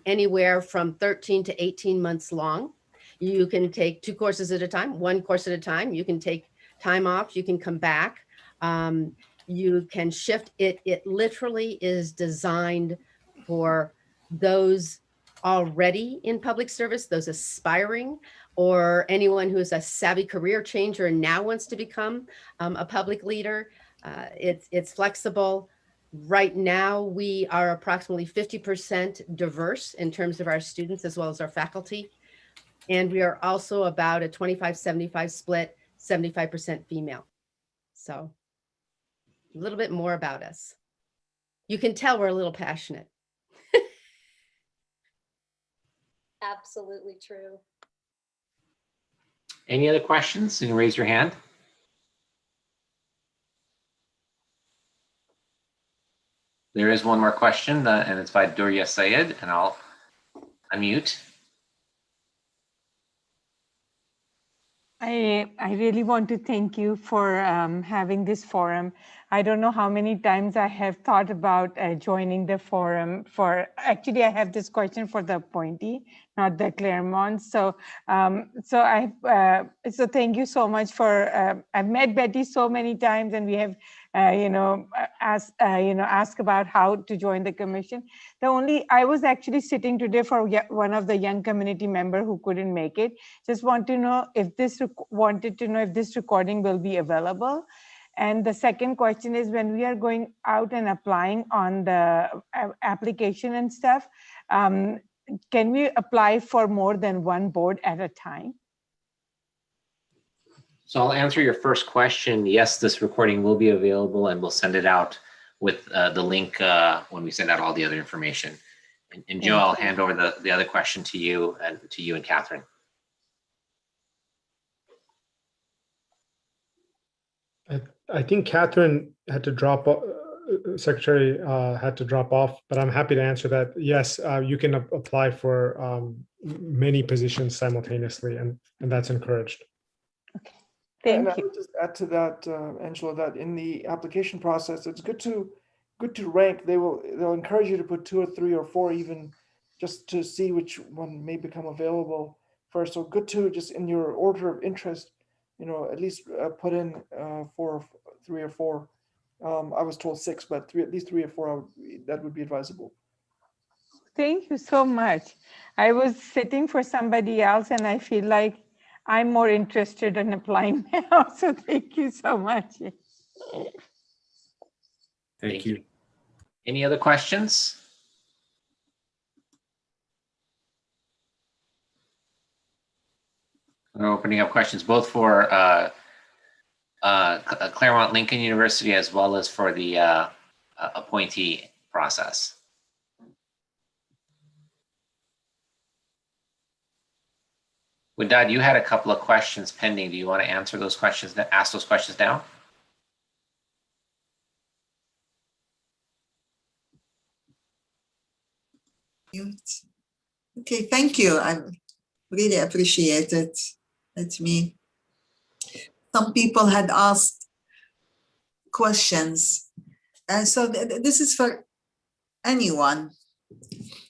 Speaker 13: anywhere from 13 to 18 months long. You can take 2 courses at a time, 1 course at a time. You can take time off. You can come back. You can shift it. It literally is designed for those already in public service, those aspiring, or anyone who is a savvy career changer and now wants to become a public leader. It's flexible. Right now, we are approximately 50% diverse in terms of our students as well as our faculty. And we are also about a 25-75 split, 75% female. So a little bit more about us. You can tell we're a little passionate.
Speaker 10: Absolutely true.
Speaker 2: Any other questions? You can raise your hand. There is one more question, and it's by Duria Sayed, and I'll unmute.
Speaker 14: I really want to thank you for having this forum. I don't know how many times I have thought about joining the forum actually I have this question for the appointee, not the Claremont. So so thank you so much for, I've met Betty so many times and we have, ask about how to join the commission. I was actually sitting today for one of the young community member who couldn't make it. Just wanted to know if this recording will be available. And the second question is, when we are going out and applying on the application and stuff, can we apply for more than one board at a time?
Speaker 2: So I'll answer your first question. Yes, this recording will be available and we'll send it out with the link when we send out all the other information. And Joe, I'll hand over the other question to you and Catherine.
Speaker 3: I think Catherine had to drop, Secretary had to drop off, but I'm happy to answer that. Yes, you can apply for many positions simultaneously, and that's encouraged.
Speaker 5: And I
Speaker 14: Thank you.
Speaker 5: would just add to that, Angela, that in the application process, it's good to rank. They'll encourage you to put 2 or 3 or 4 even, just to see which one may become available first. So good to just in your order of interest, at least put in 3 or 4. I was told 6, but at least 3 or 4, that would be advisable.
Speaker 14: Thank you so much. I was sitting for somebody else and I feel like I'm more interested in applying now. So thank you so much.
Speaker 8: Thank you.
Speaker 2: Any other questions? We're opening up questions both for Claremont Lincoln University as well as for the appointee process. Wadad, you had a couple of questions pending. Do you want to answer those questions, ask those questions now?
Speaker 4: Okay, thank you. I really appreciate it. Some people had asked questions. And so this is for anyone.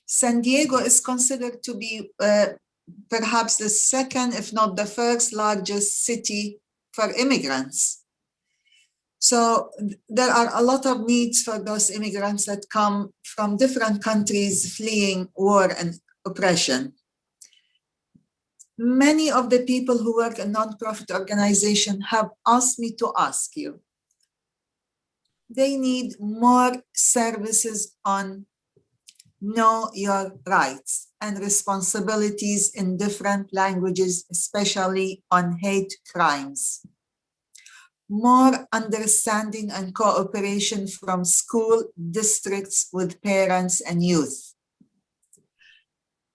Speaker 4: San Diego is considered to be perhaps the second, if not the first largest city for immigrants. So there are a lot of needs for those immigrants that come from different countries fleeing war and oppression. Many of the people who work in nonprofit organizations have asked me to ask you. They need more services on know your rights and responsibilities in different languages, especially on hate crimes. More understanding and cooperation from school districts with parents and youth.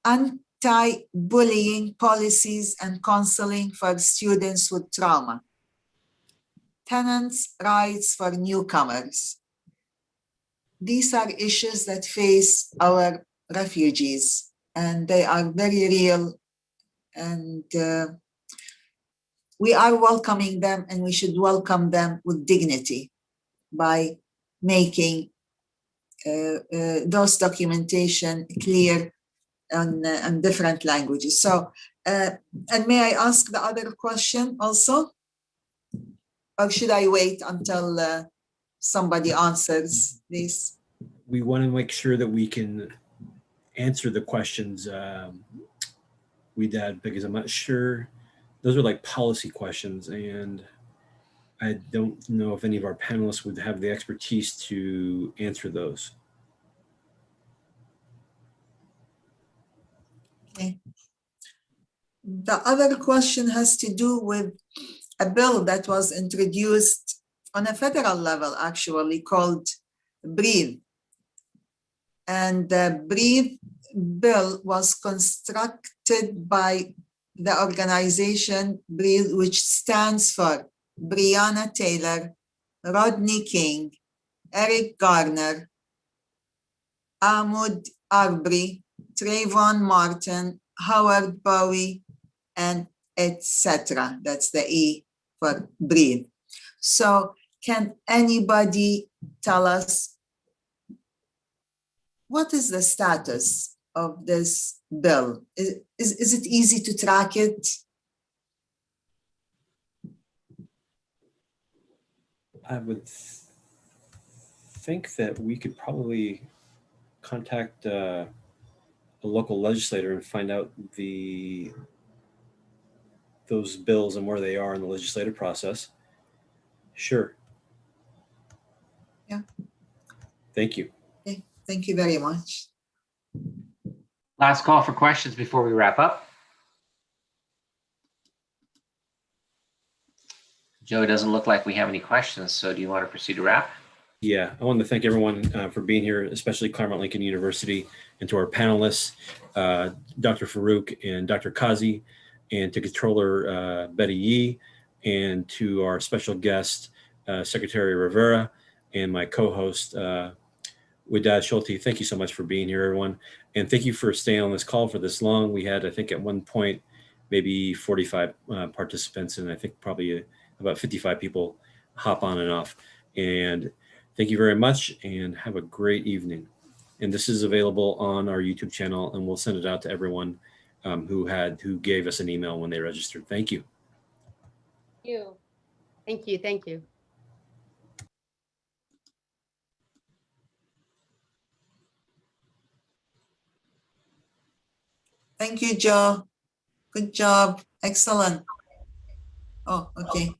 Speaker 4: Anti-bullying policies and counseling for students with trauma. Tenants' rights for newcomers. These are issues that face our refugees, and they are very real, and we are welcoming them, and we should welcome them with dignity by making those documentation clear on different languages. So, and may I ask the other question also? Or should I wait until somebody answers this?
Speaker 8: We want to make sure that we can answer the questions, because I'm not sure. Those are like policy questions, and I don't know if any of our panelists would have the expertise to answer those.
Speaker 4: Okay. The other question has to do with a bill that was introduced on a federal level, actually, called BREATHE. And the BREATHE bill was constructed by the organization BREATHE, which stands for Breonna Taylor, Rodney King, Eric Garner, Ahmaud Arbery, Trayvon Martin, Howard Bowie, and etc. That's the E for BREATHE. So can anybody tell us what is the status of this bill? Is it easy to track it?
Speaker 8: I would think that we could probably contact a local legislator and find out those bills and where they are in the legislative process. Sure.
Speaker 4: Yeah.
Speaker 8: Thank you.
Speaker 4: Okay. Thank you very much.
Speaker 2: Last call for questions before we wrap up. Joe, it doesn't look like we have any questions, so do you want to proceed to wrap?
Speaker 8: Yeah, I want to thank everyone for being here, especially Claremont Lincoln University, and to our panelists, Dr. Farouk and Dr. Kazi, and to Controller Betty Yee, and to our special guest, Secretary Rivera, and my co-host, Widad Schulte. Thank you so much for being here, everyone. And thank you for staying on this call for this long. We had, I think at one point, maybe 45 participants, and I think probably about 55 people hop on and off. And thank you very much, and have a great evening. And this is available on our YouTube channel, and we'll send it out to everyone who gave us an email when they registered. Thank you.
Speaker 10: You.
Speaker 13: Thank you. Thank you.
Speaker 4: Thank you, Joe. Good job. Excellent. Oh, okay.